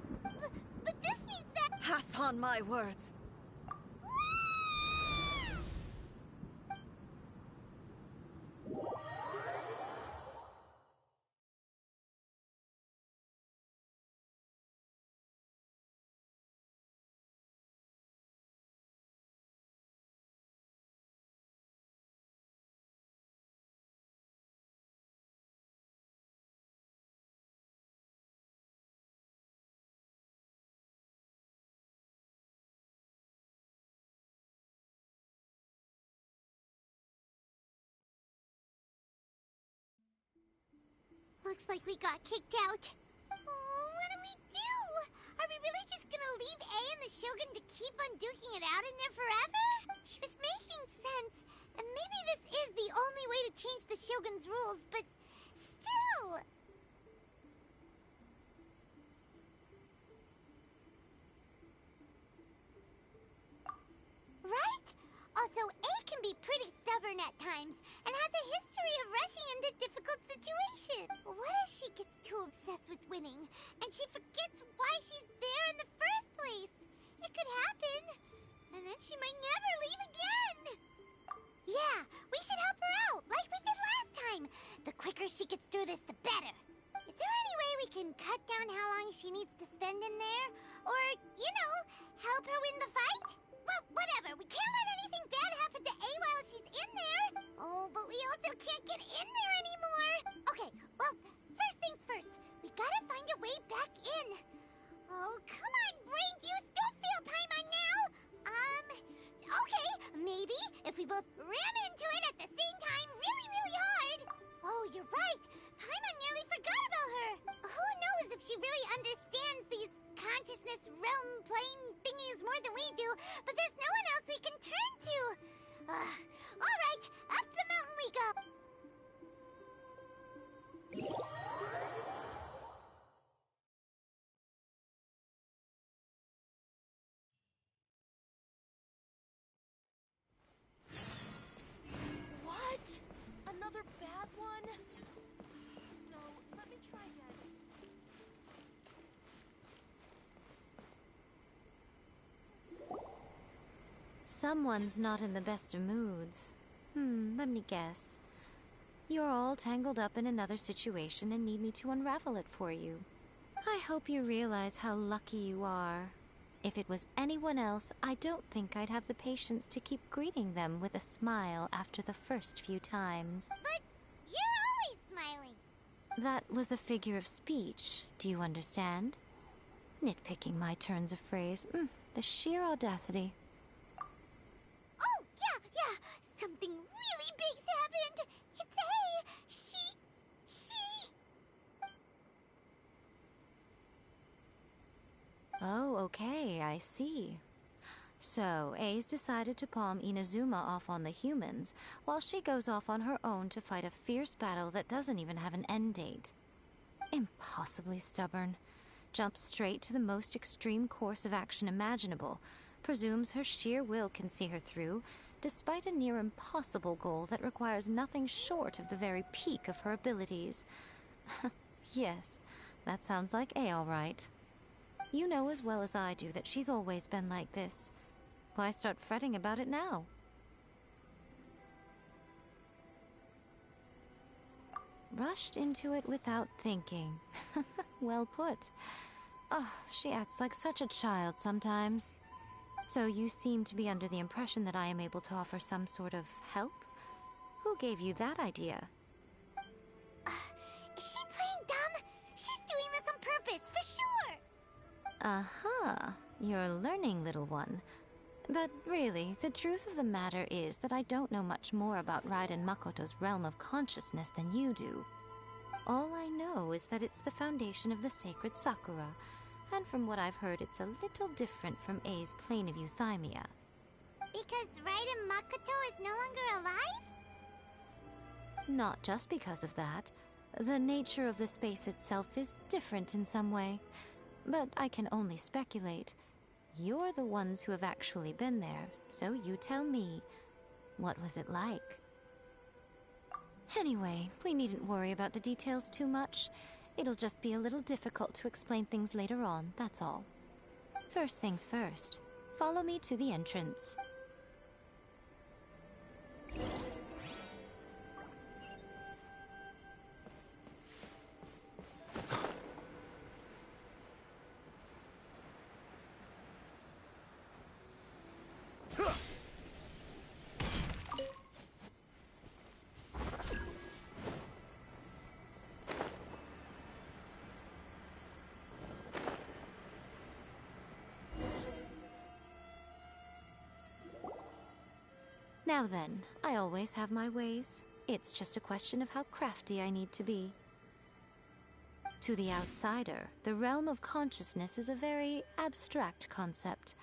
[SPEAKER 6] But this means that—
[SPEAKER 9] Pass on my words.
[SPEAKER 6] Looks like we got kicked out. Oh, what do we do? Are we really just gonna leave A and the Shogun to keep on duking it out in there forever? She was making sense, and maybe this is the only way to change the Shogun's rules, but still... Right? Also, So A can be pretty stubborn at times, and has a history of rushing into difficult situations. What if she gets too obsessed with winning, and she forgets why she's there in the first place? It could happen, and then she might never leave again. Yeah, we should help her out, like we did last time. The quicker she gets through this, the better. Is there any way we can cut down how long she needs to spend in there? Or, you know, help her win the fight? Well, whatever. We can't let anything bad happen to A while she's in there. Oh, but we also can't get in there anymore. Okay, well, first things first. We gotta find a way back in. Oh, come on, brain juice. Don't feel Paimon now. Okay, maybe if we both ram into it at the same time really, really hard. Oh, you're right. Paimon nearly forgot about her. Who knows if she really understands these consciousness realm plane thingies more than we do, but there's no one else we can turn to. All right, up the mountain we go.
[SPEAKER 12] What? Another bad one? No, let me try again.
[SPEAKER 9] Someone's not in the best of moods. Let me guess. You're all tangled up in another situation and need me to unravel it for you. I hope you realize how lucky you are. If it was anyone else, I don't think I'd have the patience to keep greeting them with a smile after the first few times.
[SPEAKER 6] But you're always smiling.
[SPEAKER 9] That was a figure of speech, do you understand? Nitpicking my turns of phrase. The sheer audacity.
[SPEAKER 6] Oh, yeah. Something really big's happened. It's A. She...
[SPEAKER 9] Oh, okay, I see. So, A's decided to palm Inazuma off on the humans, while she goes off on her own to fight a fierce battle that doesn't even have an end date. Impossibly stubborn. Jumps straight to the most extreme course of action imaginable, presumes her sheer will can see her through, despite a near impossible goal that requires nothing short of the very peak of her abilities. Yes, that sounds like A all right. You know as well as I do that she's always been like this. Why start fretting about it now? Rushed into it without thinking. Well put. Oh, she acts like such a child sometimes. So you seem to be under the impression that I am able to offer some sort of help? Who gave you that idea?
[SPEAKER 6] Is she playing dumb? She's doing this on purpose, for sure.
[SPEAKER 9] Aha, you're learning, little one. But really, the truth of the matter is that I don't know much more about Raiden Makoto's realm of consciousness than you do. All I know is that it's the foundation of the sacred Sakura, and from what I've heard, it's a little different from A's plane of euthymia.
[SPEAKER 6] Because Raiden Makoto is no longer alive?
[SPEAKER 9] Not just because of that. The nature of the space itself is different in some way. But I can only speculate. You're the ones who have actually been there, so you tell me. What was it like? Anyway, we needn't worry about the details too much. It'll just be a little difficult to explain things later on, that's all. First things first. Follow me to the entrance. Now then, I always have my ways. It's just a question of how crafty I need to be. To the outsider, the realm of consciousness is a very abstract concept.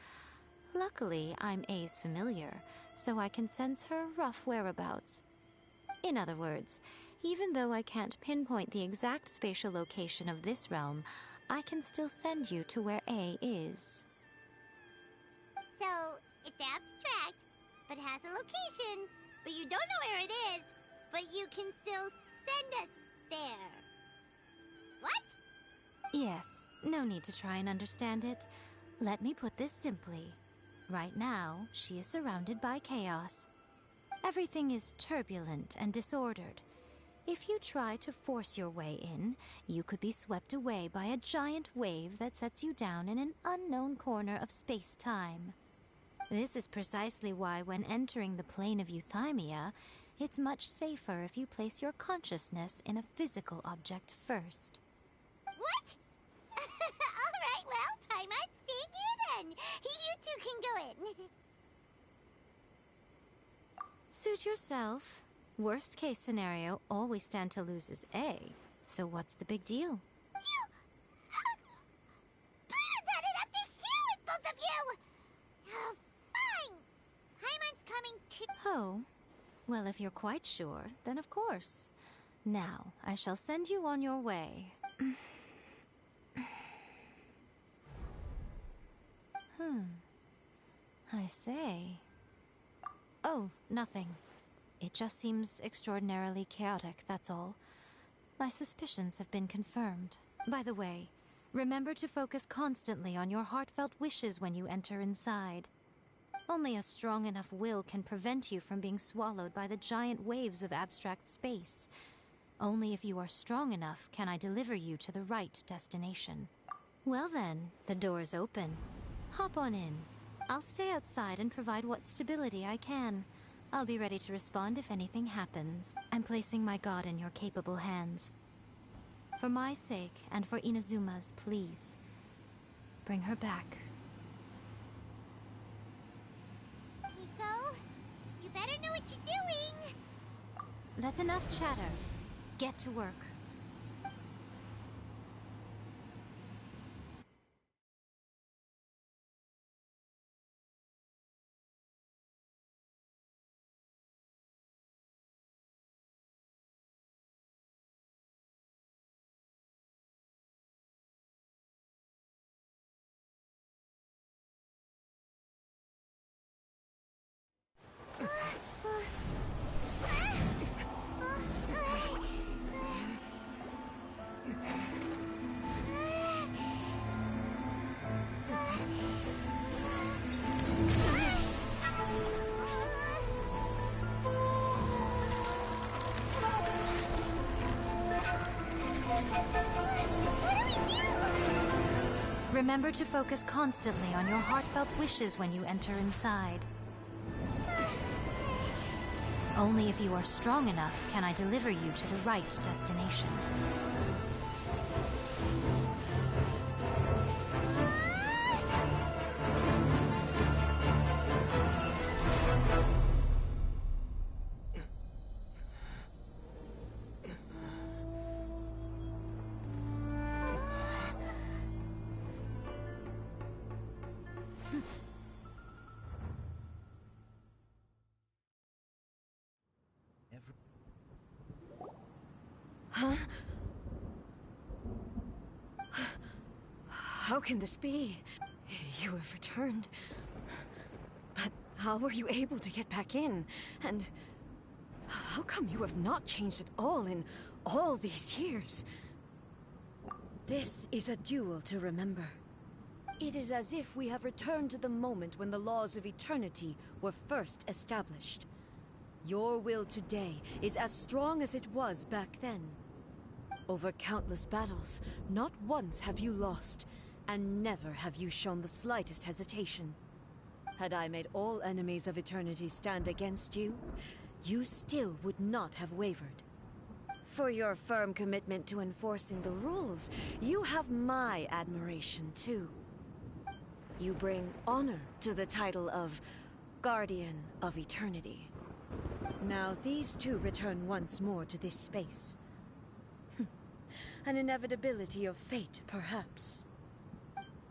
[SPEAKER 9] Luckily, I'm A's familiar, so I can sense her rough whereabouts. In other words, even though I can't pinpoint the exact spatial location of this realm, I can still send you to where A is.
[SPEAKER 6] So, it's abstract, but has a location. But you don't know where it is, but you can still send us there. What?
[SPEAKER 3] Yes, no need to try and understand it. Let me put this simply. Right now, she is surrounded by chaos. Everything is turbulent and disordered. If you try to force your way in, you could be swept away by a giant wave that sets you down in an unknown corner of space-time. This is precisely why when entering the plane of Euthymia, it's much safer if you place your consciousness in a physical object first.
[SPEAKER 6] What? Alright, well, Paimon, stay here then. You two can go in.
[SPEAKER 3] Suit yourself. Worst case scenario, all we stand to lose is A. So what's the big deal?
[SPEAKER 6] You... Paimon's had it up to here with both of you! Oh, fine! Paimon's coming to...
[SPEAKER 3] Oh. Well, if you're quite sure, then of course. Now, I shall send you on your way. I say... Oh, nothing. It just seems extraordinarily chaotic, that's all. My suspicions have been confirmed. By the way, remember to focus constantly on your heartfelt wishes when you enter inside. Only a strong enough will can prevent you from being swallowed by the giant waves of abstract space. Only if you are strong enough can I deliver you to the right destination. Well then, the door's open. Hop on in. I'll stay outside and provide what stability I can. I'll be ready to respond if anything happens. I'm placing my god in your capable hands. For my sake, and for Inazuma's, please. Bring her back.
[SPEAKER 6] Miko, you better know what you're doing!
[SPEAKER 3] That's enough chatter. Get to work. Remember to focus constantly on your heartfelt wishes when you enter inside. Only if you are strong enough can I deliver you to the right destination.
[SPEAKER 9] Huh? How can this be? You have returned. But how were you able to get back in? And how come you have not changed at all in all these years? This is a duel to remember. It is as if we have returned to the moment when the laws of eternity were first established. Your will today is as strong as it was back then. Over countless battles, not once have you lost, and never have you shown the slightest hesitation. Had I made all enemies of eternity stand against you, you still would not have wavered. For your firm commitment to enforcing the rules, you have my admiration too. You bring honor to the title of Guardian of Eternity. Now these two return once more to this space. An inevitability of fate, perhaps.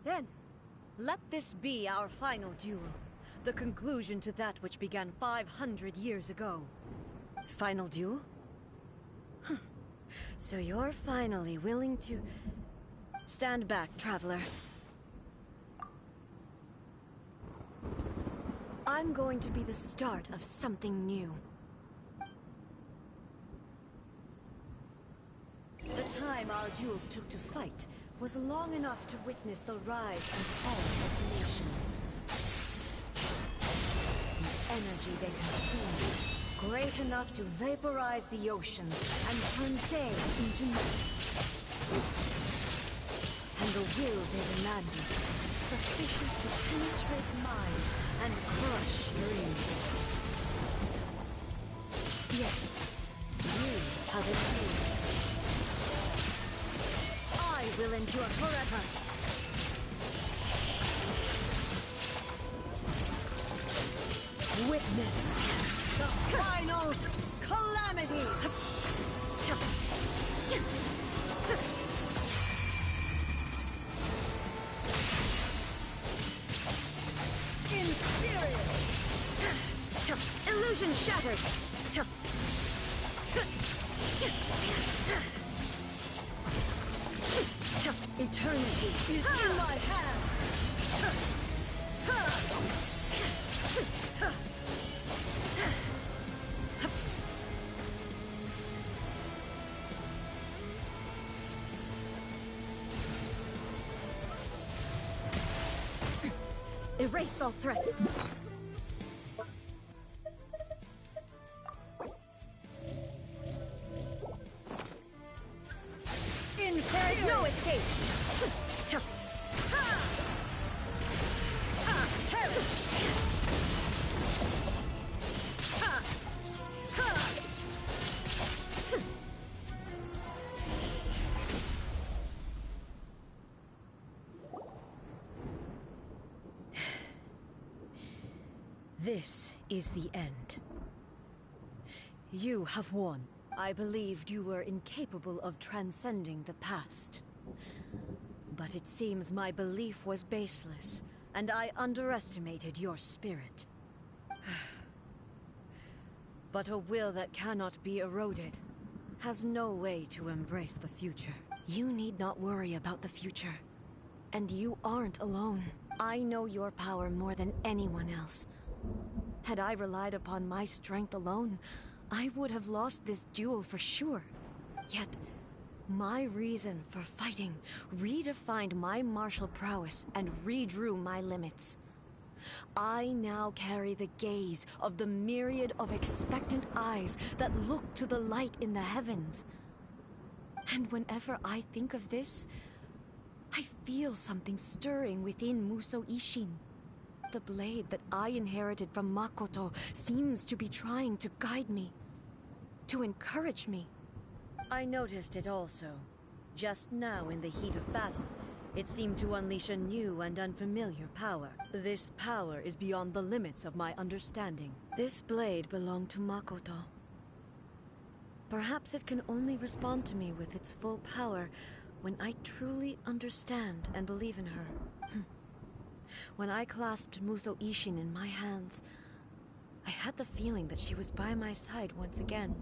[SPEAKER 9] Then, let this be our final duel. The conclusion to that which began 500 years ago. Final duel? So you're finally willing to... Stand back, traveler. I'm going to be the start of something new. The time our duels took to fight was long enough to witness the rise and fall of nations. The energy they consumed, great enough to vaporize the oceans and turn day into night. And the will they demanded, sufficient to penetrate minds and crush dreams. Yet, you have achieved. I will endure forever. Witness the final calamity. Inferior. Illusion shattered. Eternity is in my hands! Erase all threats. There's no escape! This is the end. You have won. I believed you were incapable of transcending the past. But it seems my belief was baseless, and I underestimated your spirit. But a will that cannot be eroded has no way to embrace the future. You need not worry about the future. And you aren't alone. I know your power more than anyone else. Had I relied upon my strength alone, I would have lost this duel for sure. Yet, my reason for fighting redefined my martial prowess and redrew my limits. I now carry the gaze of the myriad of expectant eyes that look to the light in the heavens. And whenever I think of this, I feel something stirring within Musou Ishin. The blade that I inherited from Makoto seems to be trying to guide me, to encourage me. I noticed it also. Just now in the heat of battle, it seemed to unleash a new and unfamiliar power. This power is beyond the limits of my understanding. This blade belonged to Makoto. Perhaps it can only respond to me with its full power when I truly understand and believe in her. When I clasped Musou Ishin in my hands, I had the feeling that she was by my side once again.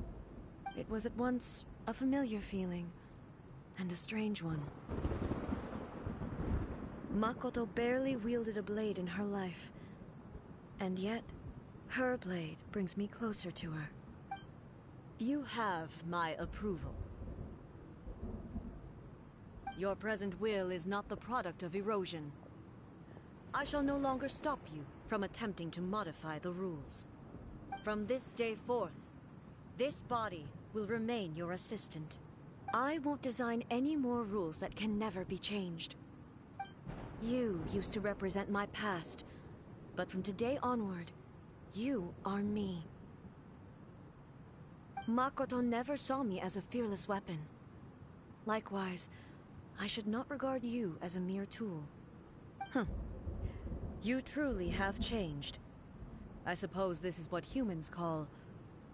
[SPEAKER 9] It was at once a familiar feeling, and a strange one. Makoto barely wielded a blade in her life, and yet, her blade brings me closer to her. You have my approval. Your present will is not the product of erosion. I shall no longer stop you from attempting to modify the rules. From this day forth, this body will remain your assistant. I won't design any more rules that can never be changed. You used to represent my past, but from today onward, you are me. Makoto never saw me as a fearless weapon. Likewise, I should not regard you as a mere tool. You truly have changed. I suppose this is what humans call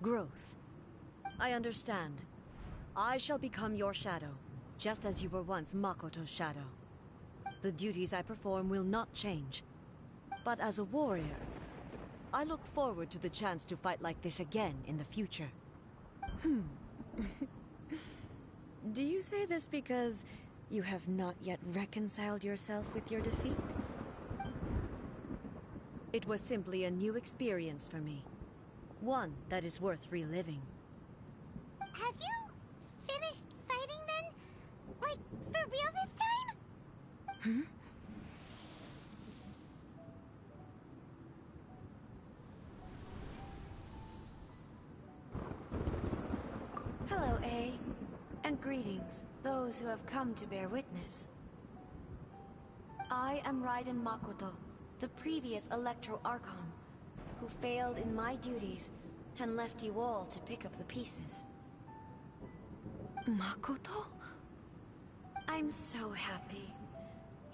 [SPEAKER 9] growth. I understand. I shall become your shadow, just as you were once Makoto's shadow. The duties I perform will not change. But as a warrior, I look forward to the chance to fight like this again in the future. Do you say this because you have not yet reconciled yourself with your defeat? It was simply a new experience for me. One that is worth reliving.
[SPEAKER 6] Have you finished fighting then? Like, for real this time?
[SPEAKER 9] Hmm? Hello, A. And greetings, those who have come to bear witness. I am Raiden Makoto, the previous Electro Archon, who failed in my duties and left you all to pick up the pieces. Makoto? I'm so happy.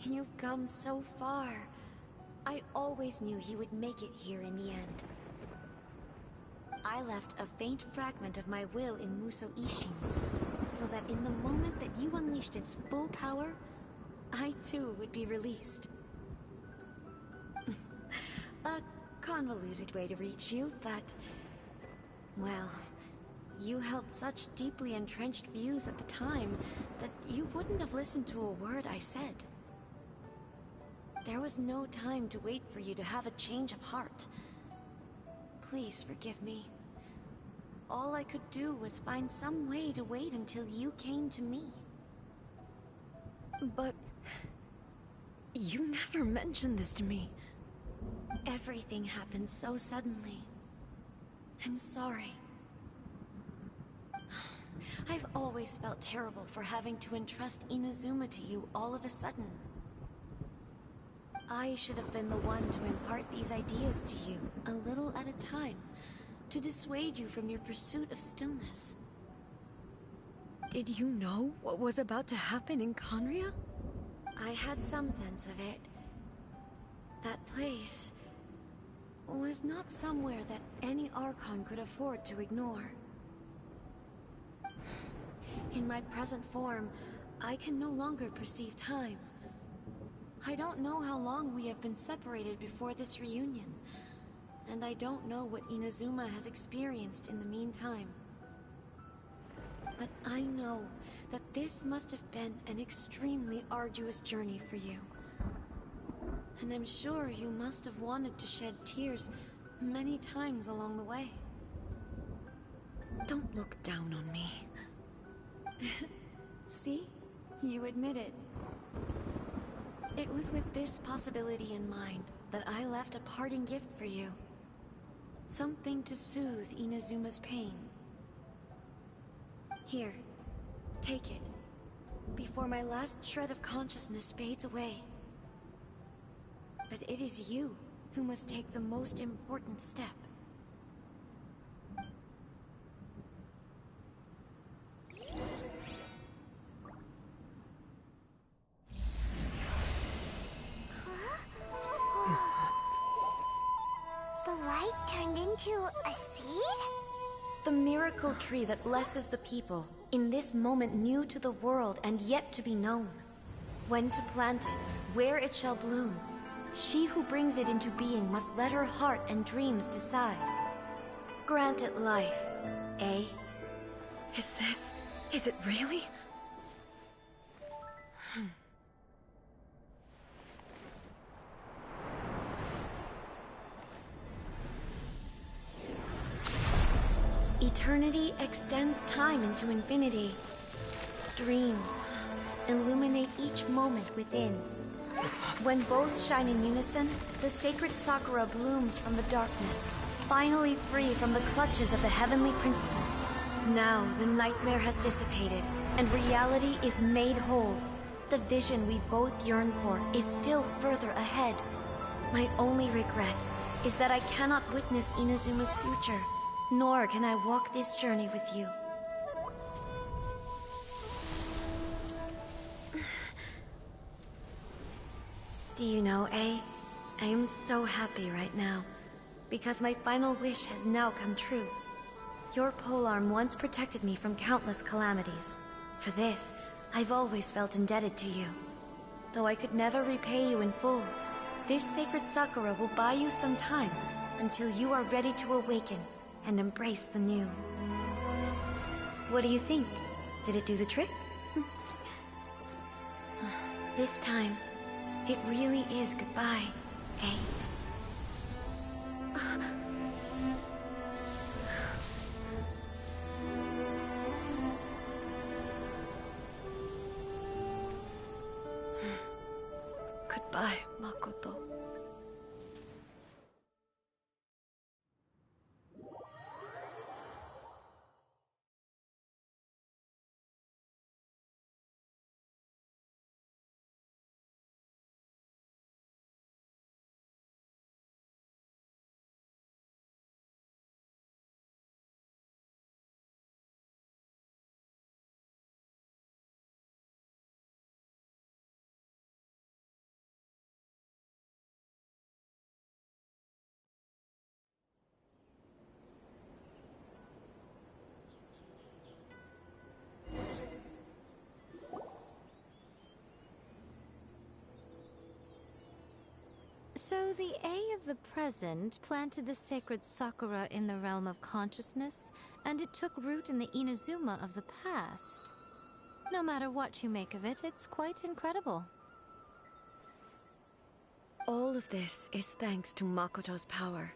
[SPEAKER 9] You've come so far. I always knew you would make it here in the end. I left a faint fragment of my will in Muso Ishin, so that in the moment that you unleashed its full power, I too would be released. A convoluted way to reach you, but... well, you held such deeply entrenched views at the time that you wouldn't have listened to a word I said. There was no time to wait for you to have a change of heart. Please forgive me. All I could do was find some way to wait until you came to me. But... you never mentioned this to me. Everything happened so suddenly. I'm sorry. I've always felt terrible for having to entrust Inazuma to you all of a sudden. I should have been the one to impart these ideas to you, a little at a time, to dissuade you from your pursuit of stillness. Did you know what was about to happen in Conria? I had some sense of it. That place was not somewhere that any Archon could afford to ignore. In my present form, I can no longer perceive time. I don't know how long we have been separated before this reunion, and I don't know what Inazuma has experienced in the meantime. But I know that this must have been an extremely arduous journey for you. And I'm sure you must have wanted to shed tears many times along the way. Don't look down on me. See? You admit it. It was with this possibility in mind that I left a parting gift for you. Something to soothe Inazuma's pain. Here, take it, before my last shred of consciousness fades away. But it is you who must take the most important step.
[SPEAKER 6] The light turned into a seed?
[SPEAKER 9] The miracle tree that blesses the people, in this moment new to the world and yet to be known. When to plant it, where it shall bloom. She who brings it into being must let her heart and dreams decide. Grant it life, eh? Is it really? Eternity extends time into infinity. Dreams illuminate each moment within. When both shine in unison, the sacred Sakura blooms from the darkness, finally free from the clutches of the heavenly principles. Now the nightmare has dissipated, and reality is made whole. The vision we both yearn for is still further ahead. My only regret is that I cannot witness Inazuma's future. Nor can I walk this journey with you. Do you know, A? I am so happy right now, because my final wish has now come true. Your polearm once protected me from countless calamities. For this, I've always felt indebted to you. Though I could never repay you in full, this sacred Sakura will buy you some time until you are ready to awaken and embrace the new. What do you think? Did it do the trick? This time, it really is goodbye, eh? Goodbye, Makoto.
[SPEAKER 3] So the A of the present planted the sacred Sakura in the realm of consciousness, and it took root in the Inazuma of the past. No matter what you make of it, it's quite incredible.
[SPEAKER 9] All of this is thanks to Makoto's power.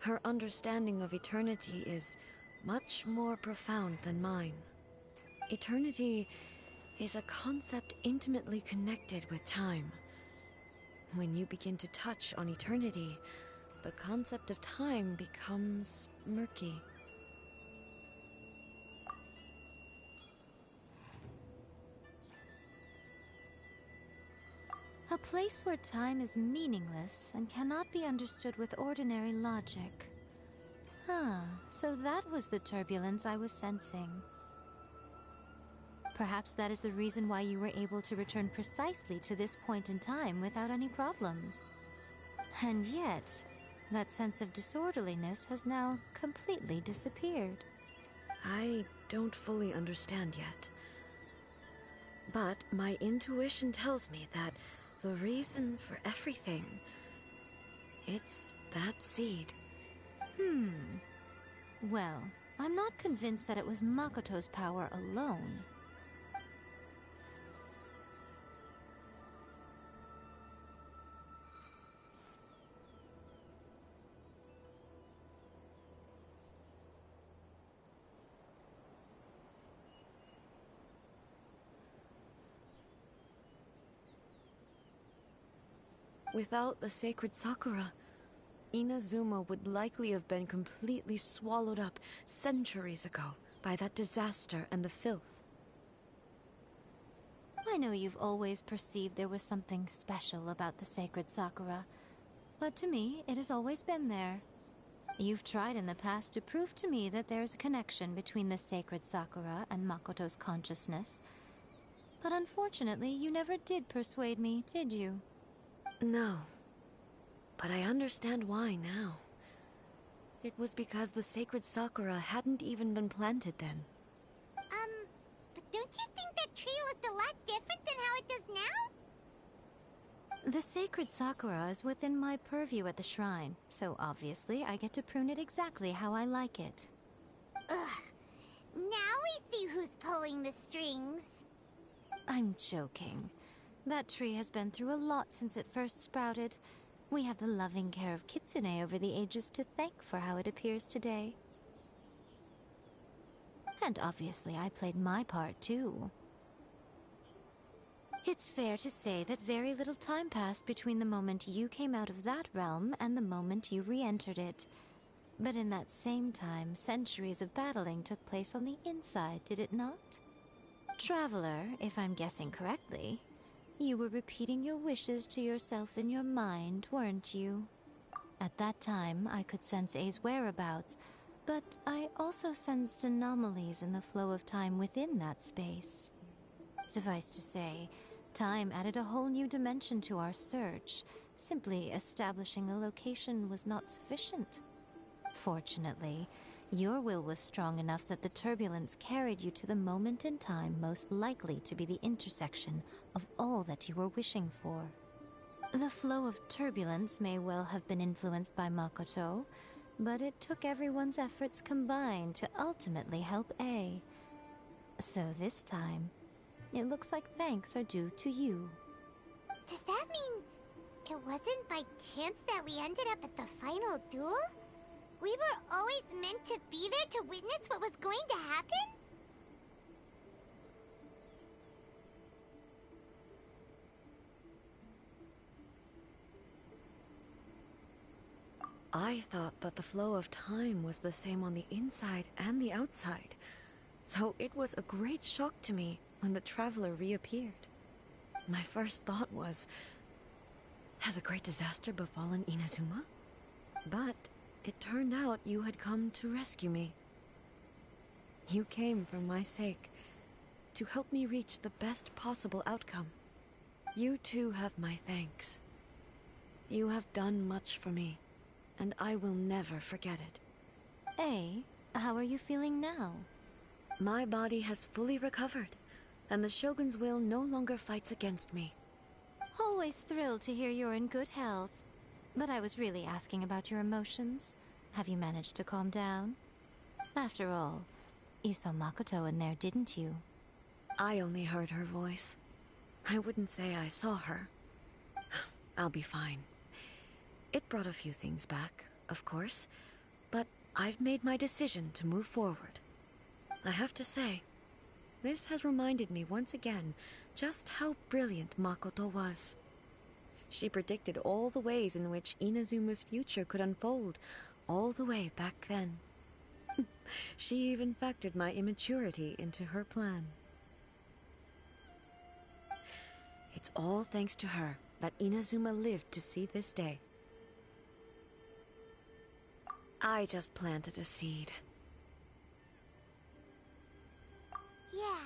[SPEAKER 9] Her understanding of eternity is much more profound than mine. Eternity is a concept intimately connected with time. When you begin to touch on eternity, the concept of time becomes murky.
[SPEAKER 3] A place where time is meaningless and cannot be understood with ordinary logic. So that was the turbulence I was sensing. Perhaps that is the reason why you were able to return precisely to this point in time without any problems. And yet, that sense of disorderliness has now completely disappeared.
[SPEAKER 9] I don't fully understand yet. But my intuition tells me that the reason for everything, it's that seed.
[SPEAKER 3] Well, I'm not convinced that it was Makoto's power alone.
[SPEAKER 9] Without the sacred Sakura, Inazuma would likely have been completely swallowed up centuries ago by that disaster and the filth.
[SPEAKER 3] I know you've always perceived there was something special about the sacred Sakura, but to me, it has always been there. You've tried in the past to prove to me that there's a connection between the sacred Sakura and Makoto's consciousness, but unfortunately, you never did persuade me, did you?
[SPEAKER 9] No. But I understand why now. It was because the sacred Sakura hadn't even been planted then.
[SPEAKER 6] But don't you think that tree looked a lot different than how it does now?
[SPEAKER 3] The sacred Sakura is within my purview at the shrine, so obviously I get to prune it exactly how I like it.
[SPEAKER 6] Ugh. Now we see who's pulling the strings.
[SPEAKER 3] I'm joking. That tree has been through a lot since it first sprouted. We have the loving care of Kitsune over the ages to thank for how it appears today. And obviously I played my part too. It's fair to say that very little time passed between the moment you came out of that realm and the moment you re-entered it. But in that same time, centuries of battling took place on the inside, did it not? Traveler, if I'm guessing correctly, you were repeating your wishes to yourself in your mind, weren't you? At that time, I could sense A's whereabouts, but I also sensed anomalies in the flow of time within that space. Suffice to say, time added a whole new dimension to our search. Simply establishing a location was not sufficient. Fortunately, your will was strong enough that the turbulence carried you to the moment in time most likely to be the intersection of all that you were wishing for. The flow of turbulence may well have been influenced by Makoto, but it took everyone's efforts combined to ultimately help A. So this time, it looks like thanks are due to you.
[SPEAKER 6] Does that mean It wasn't by chance that we ended up at the final duel? We were always meant to be there to witness what was going to happen?
[SPEAKER 9] I thought that the flow of time was the same on the inside and the outside, so it was a great shock to me when the Traveler reappeared. My first thought was, has a great disaster befallen Inazuma? But it turned out you had come to rescue me. You came for my sake, to help me reach the best possible outcome. You too have my thanks. You have done much for me, and I will never forget it.
[SPEAKER 3] Hey, how are you feeling now?
[SPEAKER 9] My body has fully recovered, and the Shogun's will no longer fights against me.
[SPEAKER 3] Always thrilled to hear you're in good health. But I was really asking about your emotions. Have you managed to calm down? After all, you saw Makoto in there, didn't you?
[SPEAKER 9] I only heard her voice. I wouldn't say I saw her. I'll be fine. It brought a few things back, of course, but I've made my decision to move forward. I have to say, this has reminded me once again just how brilliant Makoto was. She predicted all the ways in which Inazuma's future could unfold, all the way back then. She even factored my immaturity into her plan. It's all thanks to her that Inazuma lived to see this day. I just planted a seed.
[SPEAKER 6] Yeah,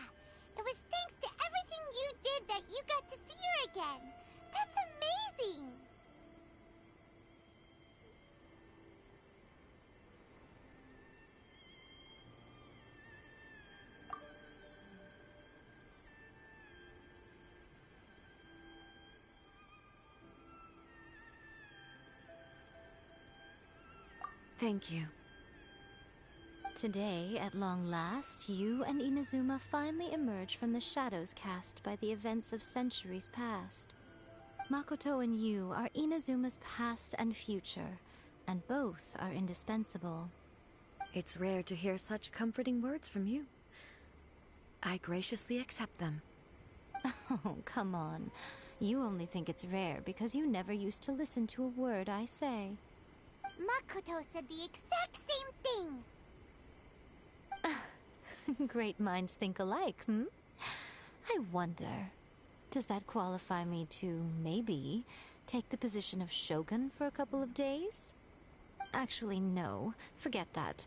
[SPEAKER 6] it was thanks to everything you did that you got to see her again. That's amazing!
[SPEAKER 9] Thank you.
[SPEAKER 3] Today, at long last, you and Inazuma finally emerge from the shadows cast by the events of centuries past. Makoto and you are Inazuma's past and future, and both are indispensable.
[SPEAKER 9] It's rare to hear such comforting words from you. I graciously accept them.
[SPEAKER 3] Oh, come on. You only think it's rare because you never used to listen to a word I say.
[SPEAKER 6] Makoto said the exact same thing!
[SPEAKER 3] Great minds think alike, hmm? I wonder, does that qualify me to, maybe, take the position of Shogun for a couple of days? Actually, no. Forget that.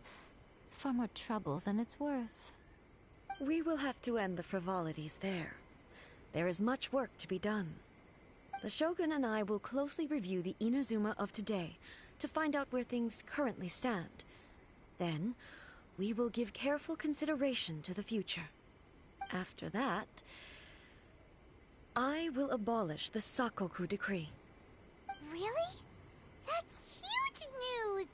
[SPEAKER 3] Far more trouble than it's worth.
[SPEAKER 9] We will have to end the frivolities there. There is much work to be done. The Shogun and I will closely review the Inazuma of today to find out where things currently stand. Then, we will give careful consideration to the future. After that, I will abolish the Sakoku decree.
[SPEAKER 6] Really? That's huge news!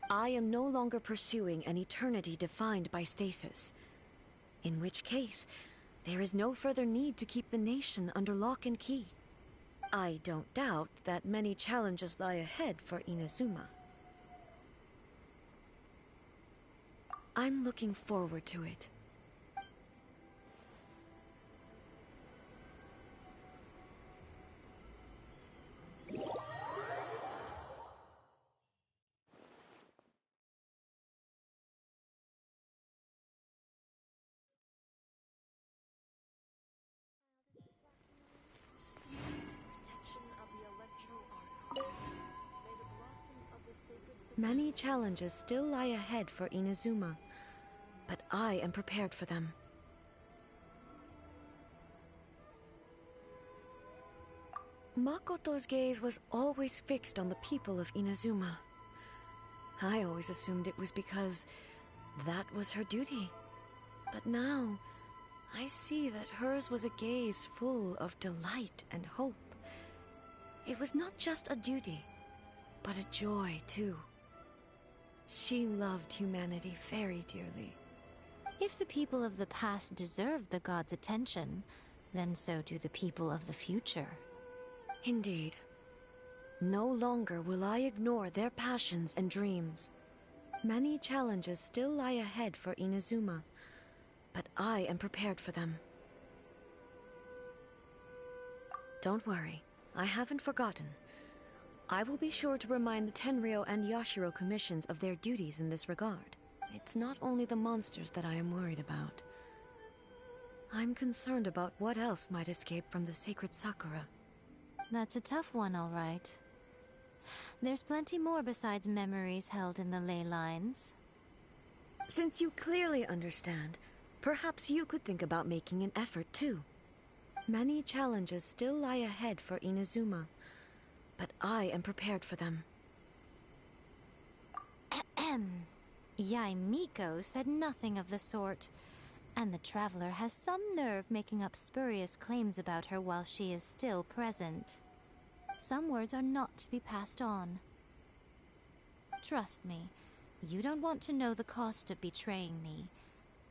[SPEAKER 9] I am no longer pursuing an eternity defined by stasis. In which case, there is no further need to keep the nation under lock and key. I don't doubt that many challenges lie ahead for Inazuma. I'm looking forward to it. Many challenges still lie ahead for Inazuma, but I am prepared for them. Makoto's gaze was always fixed on the people of Inazuma. I always assumed it was because that was her duty. But now, I see that hers was a gaze full of delight and hope. It was not just a duty, but a joy too. She loved humanity very dearly.
[SPEAKER 3] If the people of the past deserve the gods' attention, then so do the people of the future.
[SPEAKER 9] Indeed. No longer will I ignore their passions and dreams. Many challenges still lie ahead for Inazuma, but I am prepared for them. Don't worry, I haven't forgotten. I will be sure to remind the Tenryo and Yashiro commissions of their duties in this regard. It's not only the monsters that I am worried about. I'm concerned about what else might escape from the sacred Sakura.
[SPEAKER 3] That's a tough one, all right. There's plenty more besides memories held in the ley lines.
[SPEAKER 9] Since you clearly understand, perhaps you could think about making an effort too. Many challenges still lie ahead for Inazuma, but I am prepared for them.
[SPEAKER 3] Yaimiko said nothing of the sort, and the Traveler has some nerve making up spurious claims about her while she is still present. Some words are not to be passed on. Trust me, you don't want to know the cost of betraying me.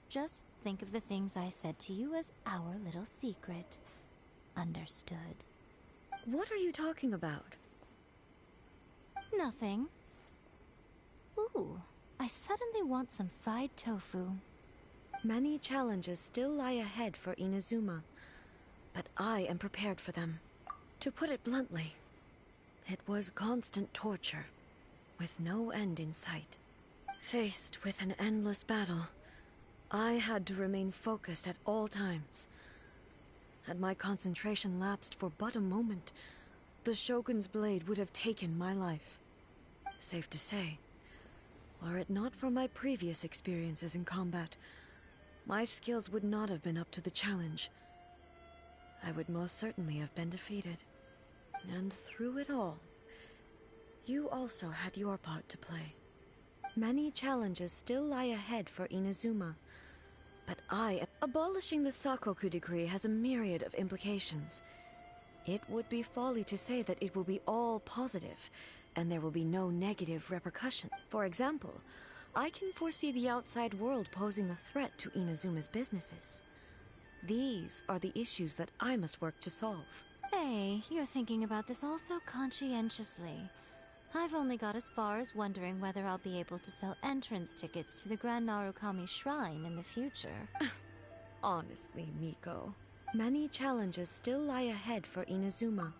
[SPEAKER 3] Just think of the things I said to you as our little secret. Understood?
[SPEAKER 9] What are you talking about?
[SPEAKER 3] Nothing. Ooh, I suddenly want some fried tofu.
[SPEAKER 9] Many challenges still lie ahead for Inazuma, but I am prepared for them. To put it bluntly, it was constant torture, with no end in sight. Faced with an endless battle, I had to remain focused at all times. Had my concentration lapsed for but a moment, the Shogun's blade would have taken my life. Safe to say, were it not for my previous experiences in combat, my skills would not have been up to the challenge. I would most certainly have been defeated. And through it all, you also had your part to play. Many challenges still lie ahead for Inazuma, but I am... Abolishing the Sakoku decree has a myriad of implications. It would be folly to say that it will be all positive, and there will be no negative repercussion. For example, I can foresee the outside world posing a threat to Inazuma's businesses. These are the issues that I must work to solve.
[SPEAKER 3] Hey, you're thinking about this all so conscientiously. I've only got as far as wondering whether I'll be able to sell entrance tickets to the Grand Narukami Shrine in the future.
[SPEAKER 9] Honestly, Miko, many challenges still lie ahead for Inazuma.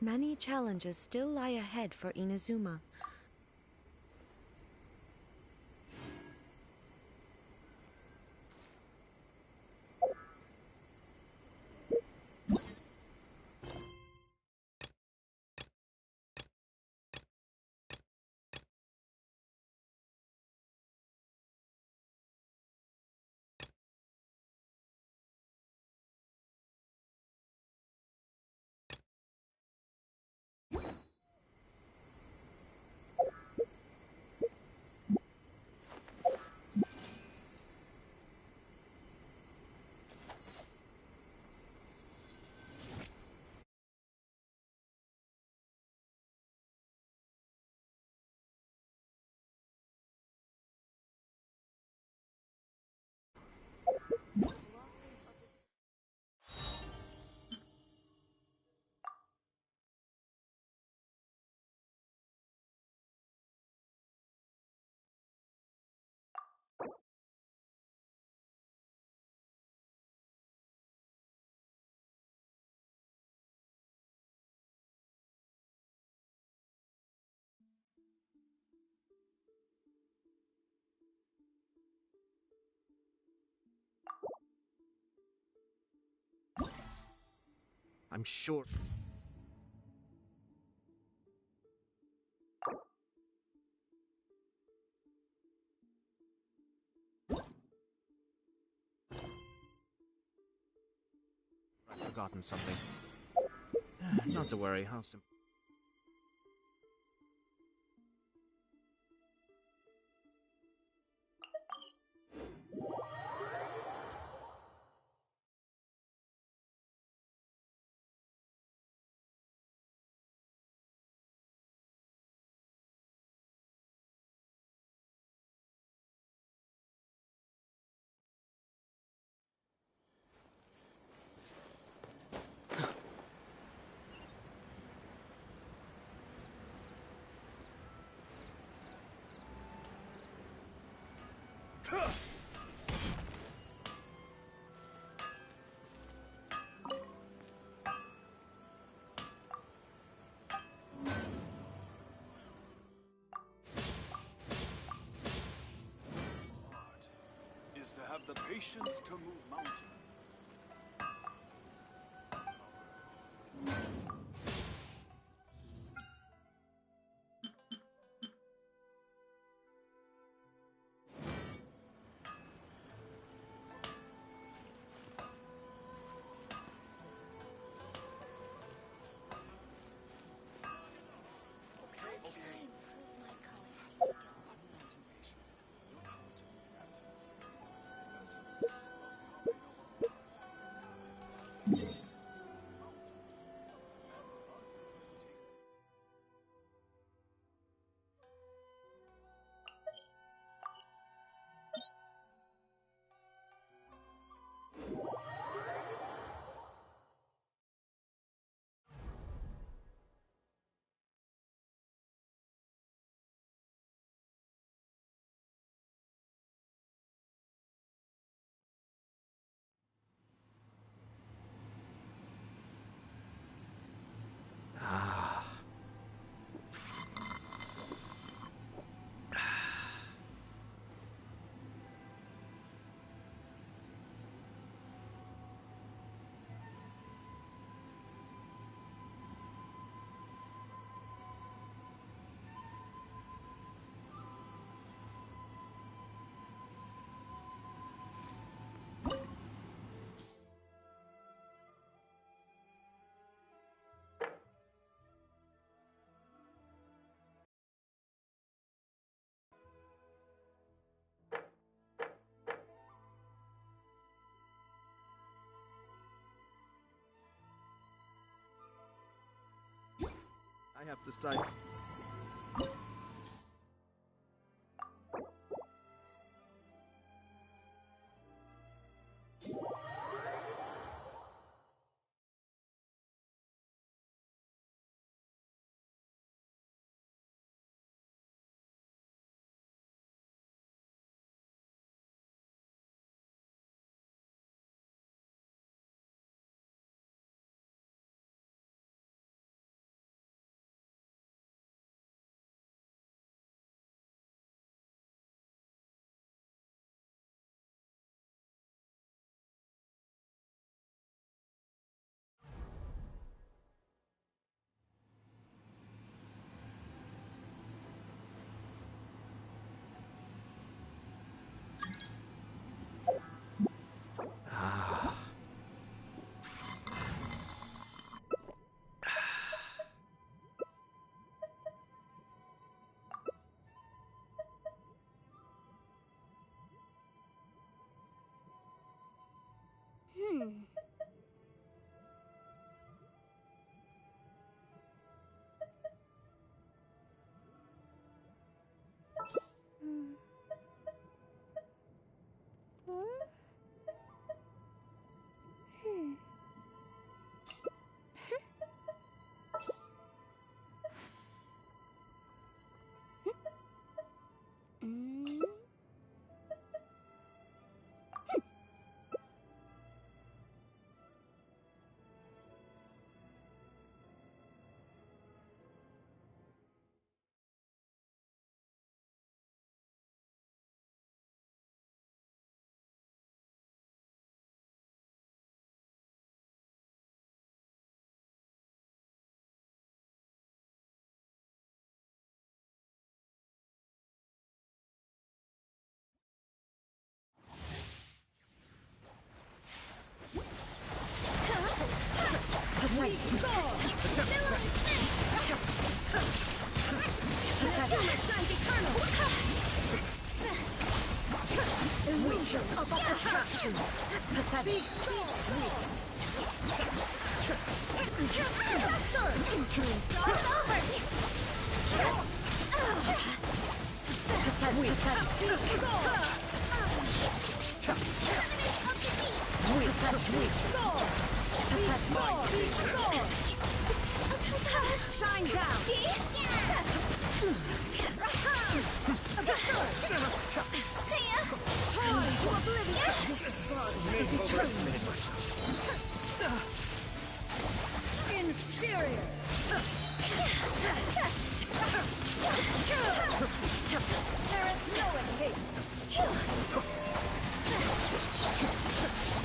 [SPEAKER 9] Many challenges still lie ahead for Inazuma.
[SPEAKER 1] I'm sure... I've forgotten something. Not to worry, how simple...
[SPEAKER 13] Is to have the patience to move mountains.
[SPEAKER 1] I have to say.
[SPEAKER 11] Shines eternal! Illusions of distractions! Pathetic! Sir! Insolent! Pathetic! Shine down!
[SPEAKER 9] To oblivion! This body is
[SPEAKER 1] Overestimated myself.
[SPEAKER 9] inferior! There is no escape!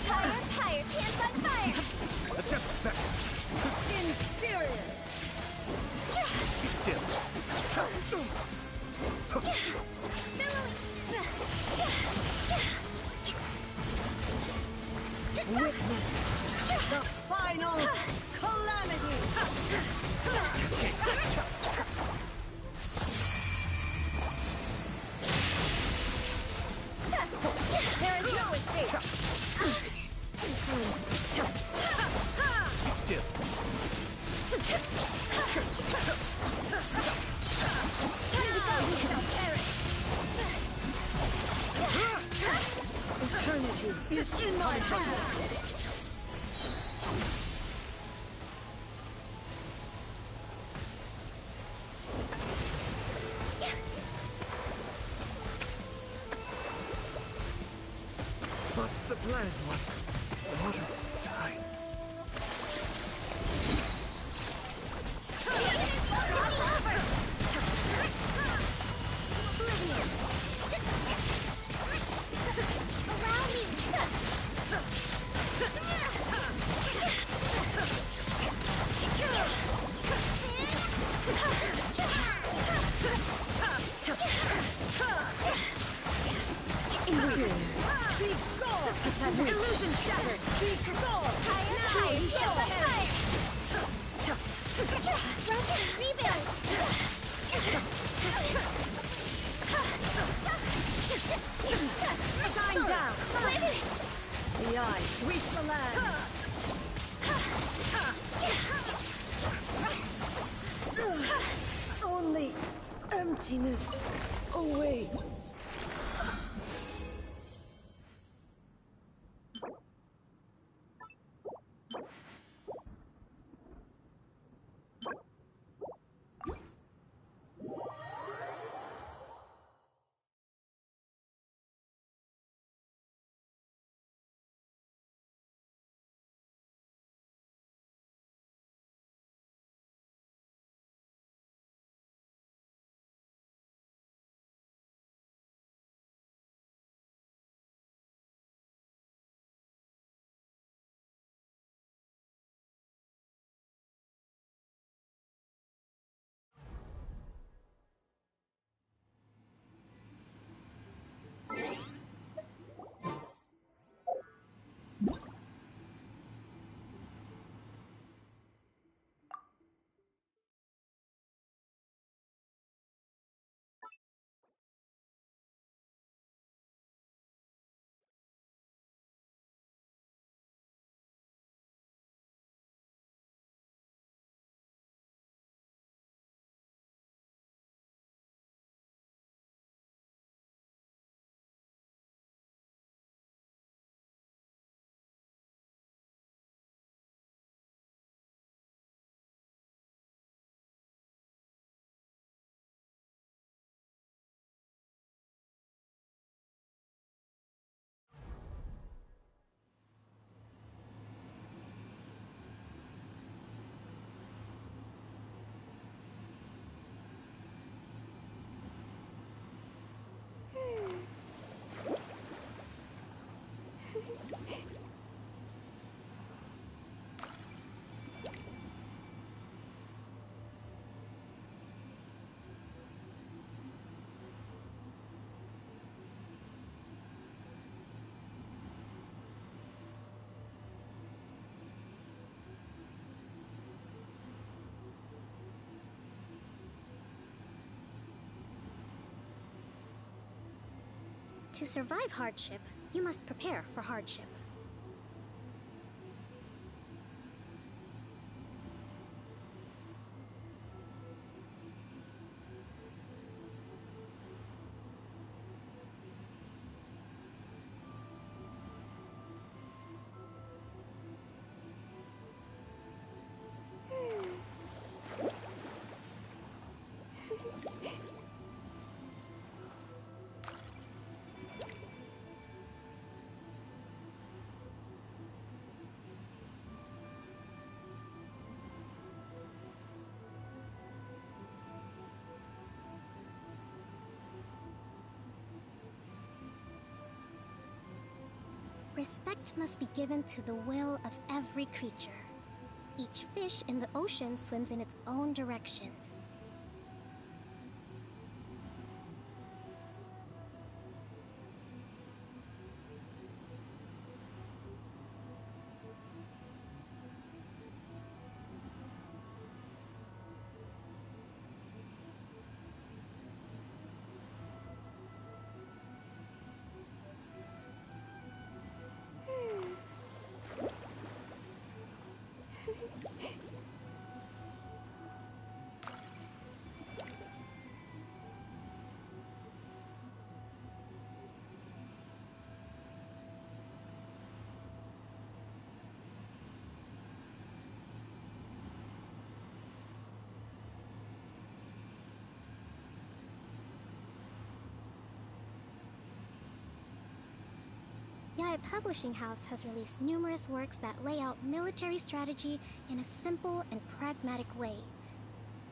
[SPEAKER 11] Fire, fire, pants on fire!
[SPEAKER 1] Attempt back.
[SPEAKER 9] Inferior!
[SPEAKER 1] Be still.
[SPEAKER 9] Witness the final calamity! There is no escape!
[SPEAKER 1] Be still.
[SPEAKER 9] You shall perish! Eternity is in my hand!
[SPEAKER 1] But the plan was watertight.
[SPEAKER 6] Allow me!
[SPEAKER 9] Be gone! Illusion shattered! Be gone! Now you shall perish!
[SPEAKER 6] Rebuild!
[SPEAKER 9] Shine down! The eye sweeps the land! Only emptiness awaits.
[SPEAKER 11] To survive hardship, you must prepare for hardship. Respect must be given to the will of every creature. Each fish in the ocean swims in its own direction. Yae Publishing House has released numerous works that lay out military strategy in a simple and pragmatic way.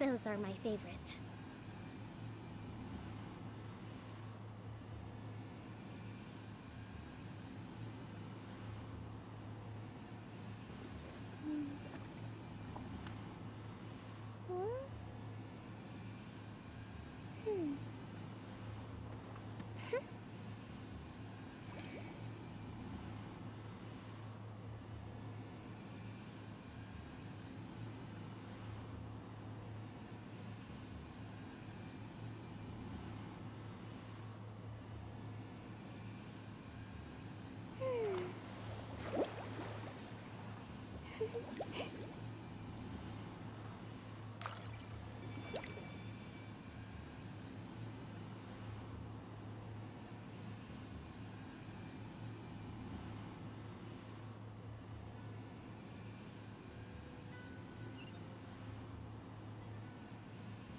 [SPEAKER 11] Those are my favorite.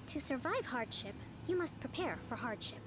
[SPEAKER 11] To survive hardship, you must prepare for hardship.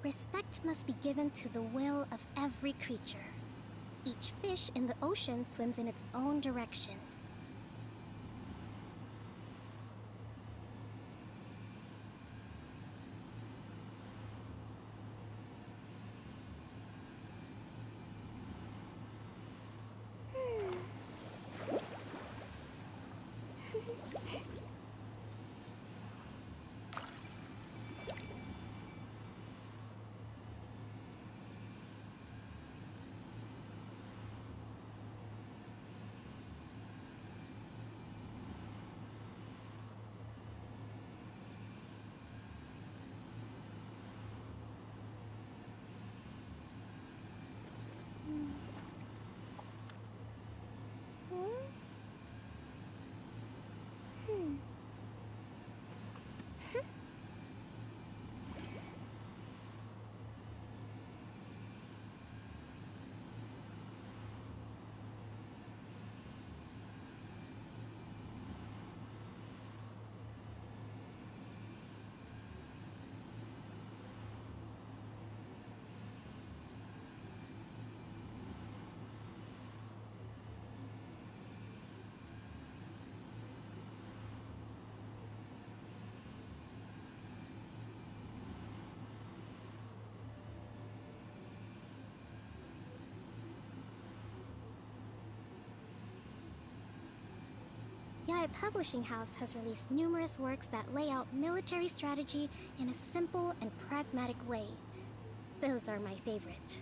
[SPEAKER 11] Respect must be given to the will of every creature. Each fish in the ocean swims in its own direction. Yaya Publishing House has released numerous works that lay out military strategy in a simple and pragmatic way. Those are my favorite.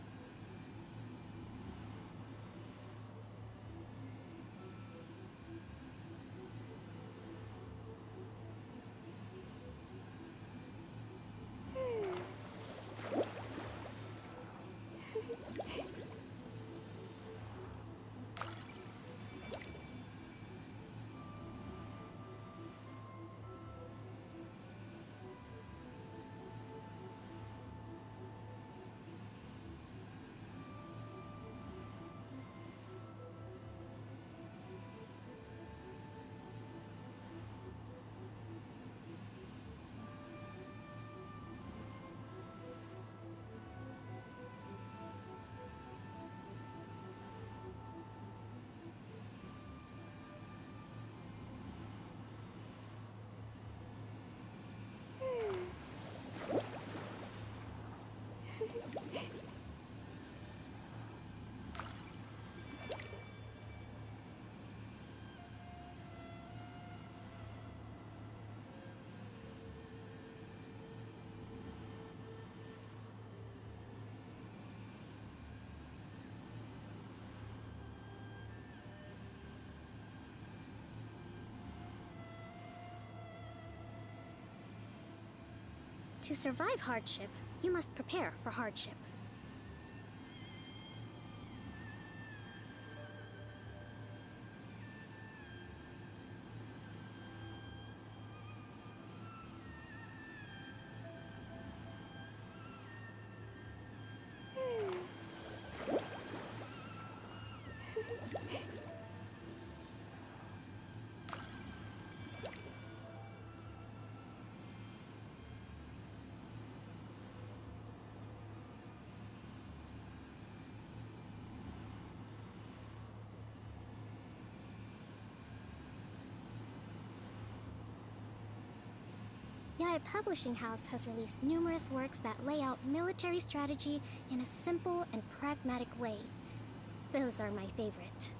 [SPEAKER 11] To survive hardship, you must prepare for hardship. Yaya Publishing House has released numerous works that lay out military strategy in a simple and pragmatic way. Those are my favorite.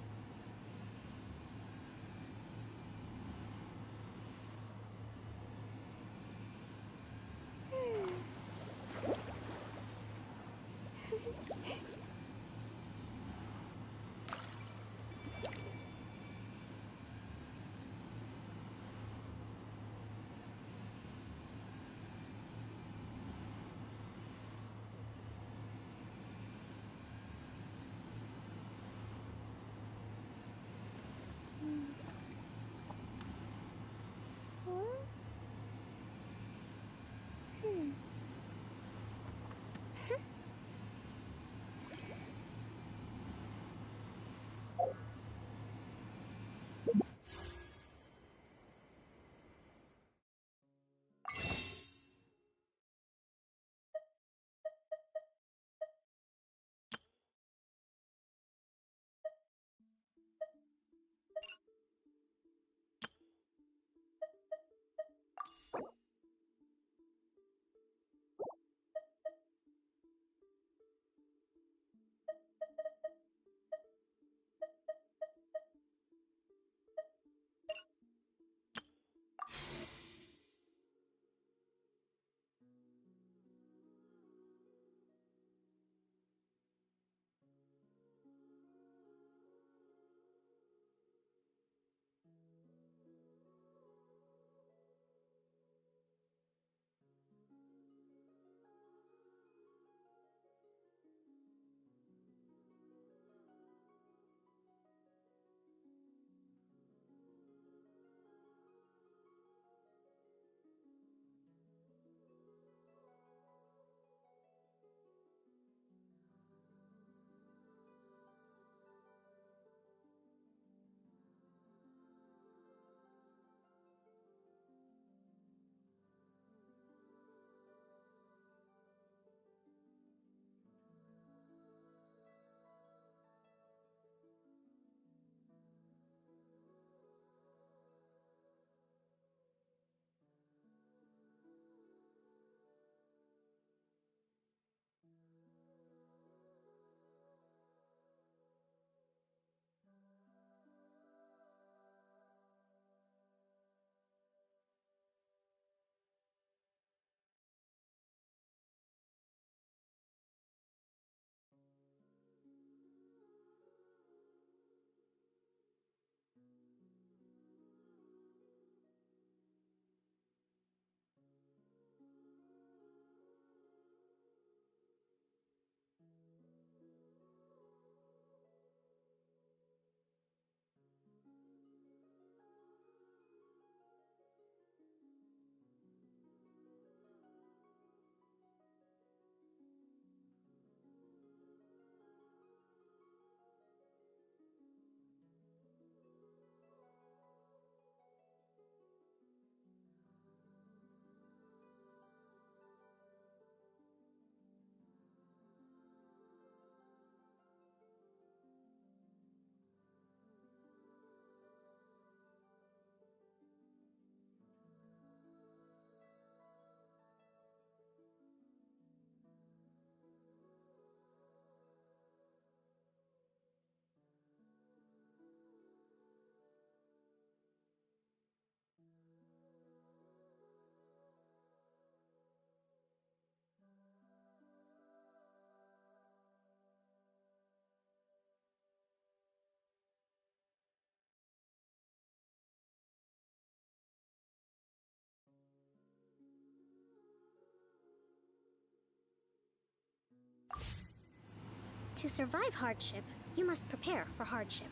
[SPEAKER 11] To survive hardship, you must prepare for hardship.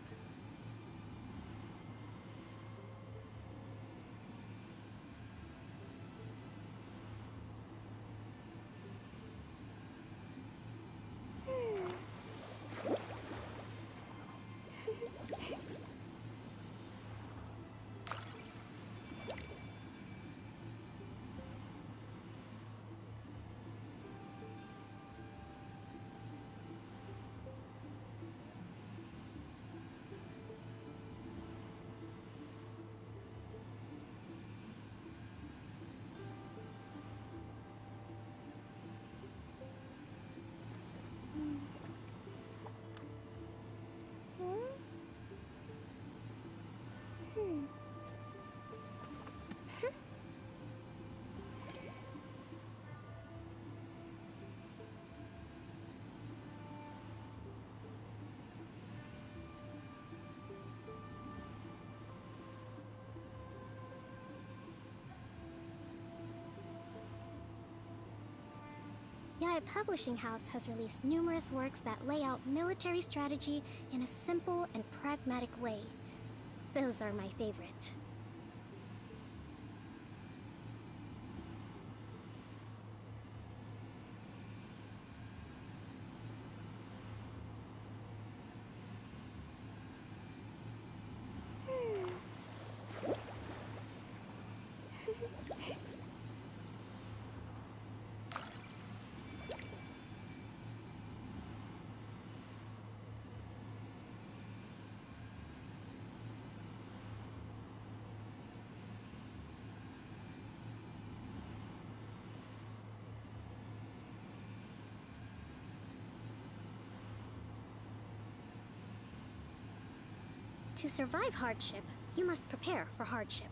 [SPEAKER 11] Yae Publishing House has released numerous works that lay out military strategy in a simple and pragmatic way. Those are my favorite. To survive hardship, you must prepare for hardship.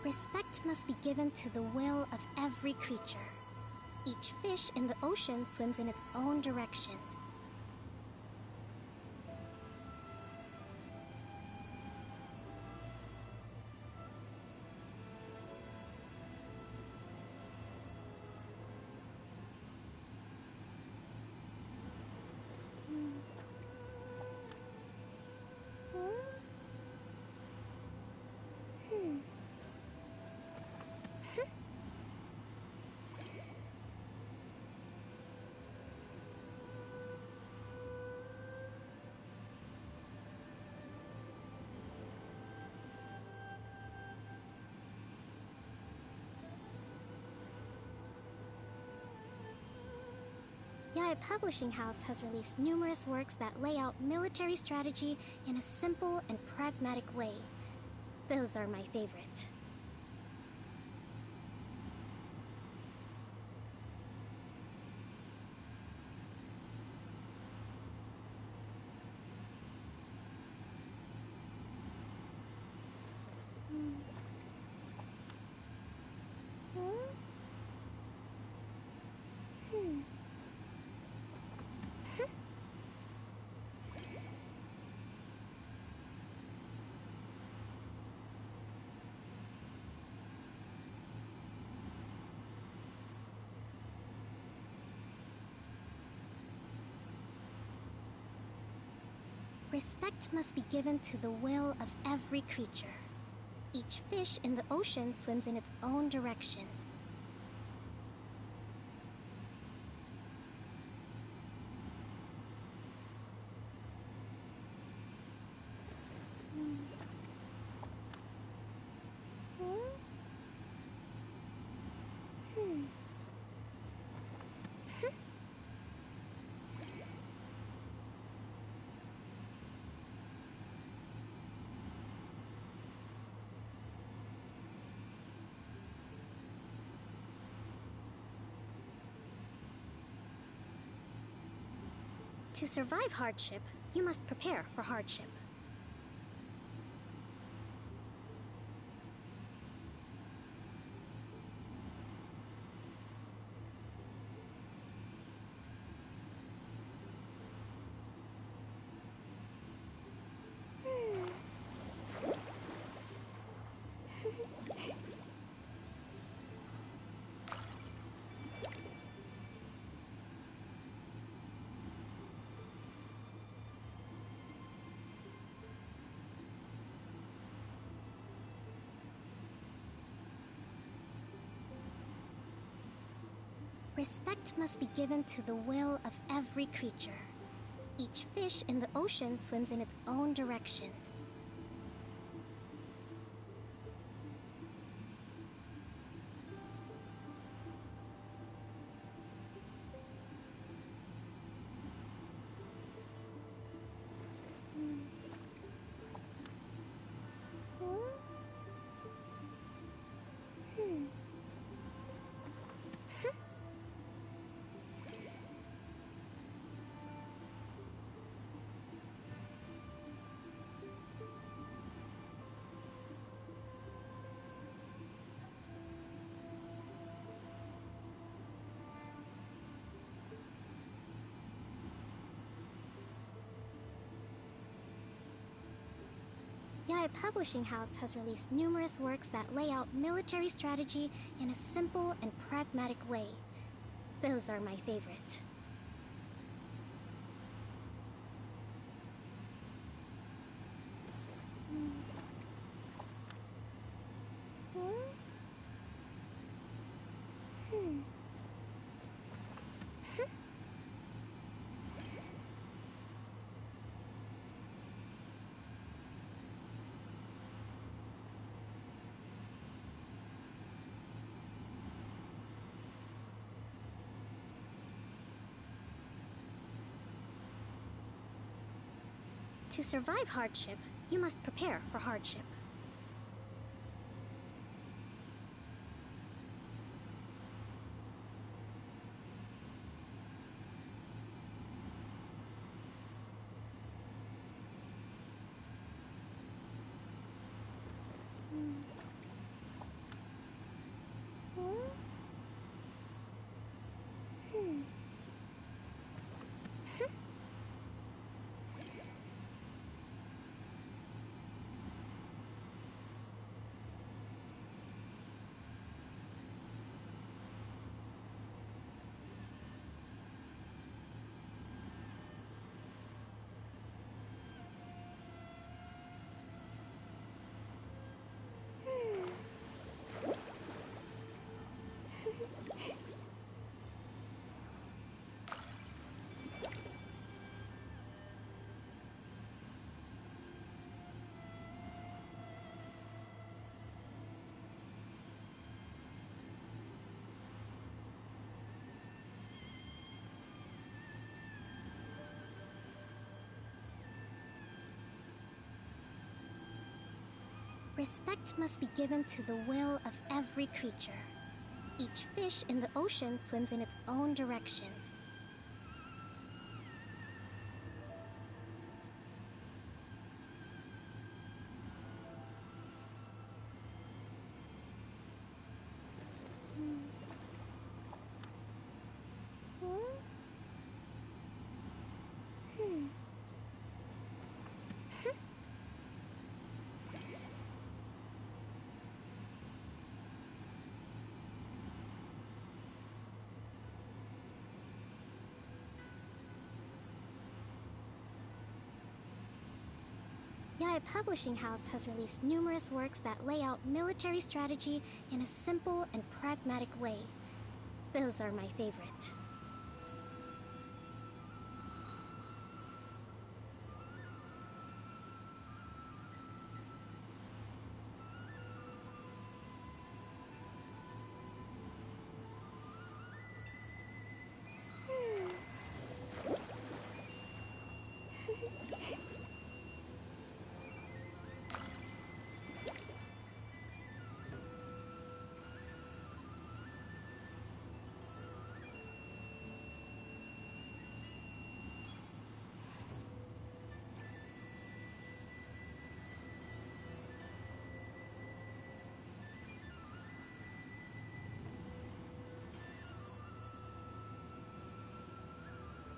[SPEAKER 11] Respect must be given to the will of every creature. Each fish in the ocean swims in its own direction. Yae Publishing House has released numerous works that lay out military strategy in a simple and pragmatic way. Those are my favorite. Respect must be given to the will of every creature. Each fish in the ocean swims in its own direction. To survive hardship, you must prepare for hardship. Respect must be given to the will of every creature. Each fish in the ocean swims in its own direction. Yae Publishing House has released numerous works that lay out military strategy in a simple and pragmatic way. Those are my favorite. To survive hardship, you must prepare for hardship. Respect must be given to the will of every creature. Each fish in the ocean swims in its own direction. Yae Publishing House has released numerous works that lay out military strategy in a simple and pragmatic way. Those are my favorite.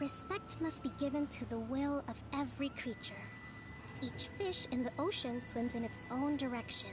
[SPEAKER 11] Respect must be given to the will of every creature. Each fish in the ocean swims in its own direction.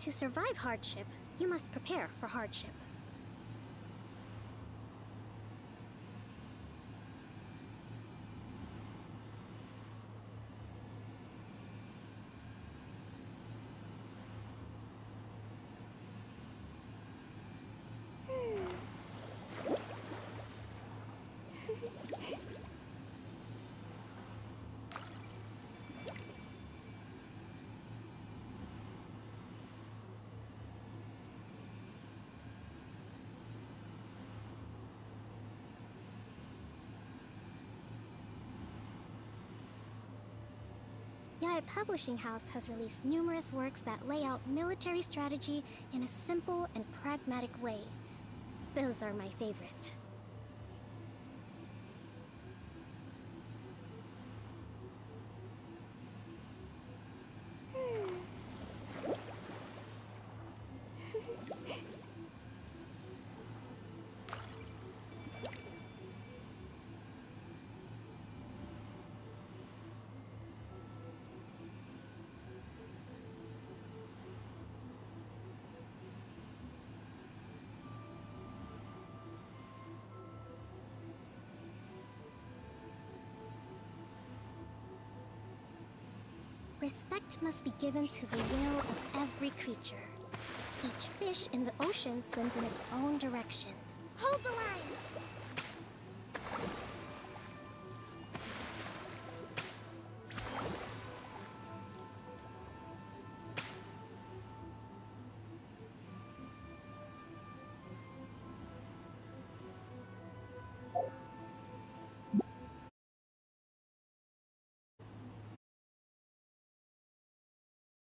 [SPEAKER 11] To survive hardship, you must prepare for hardship. Yae Publishing House has released numerous works that lay out military strategy in a simple and pragmatic way. Those are my favorite. Respect must be given to the will of every creature. Each fish in the ocean swims in its own direction.
[SPEAKER 6] Hold the line!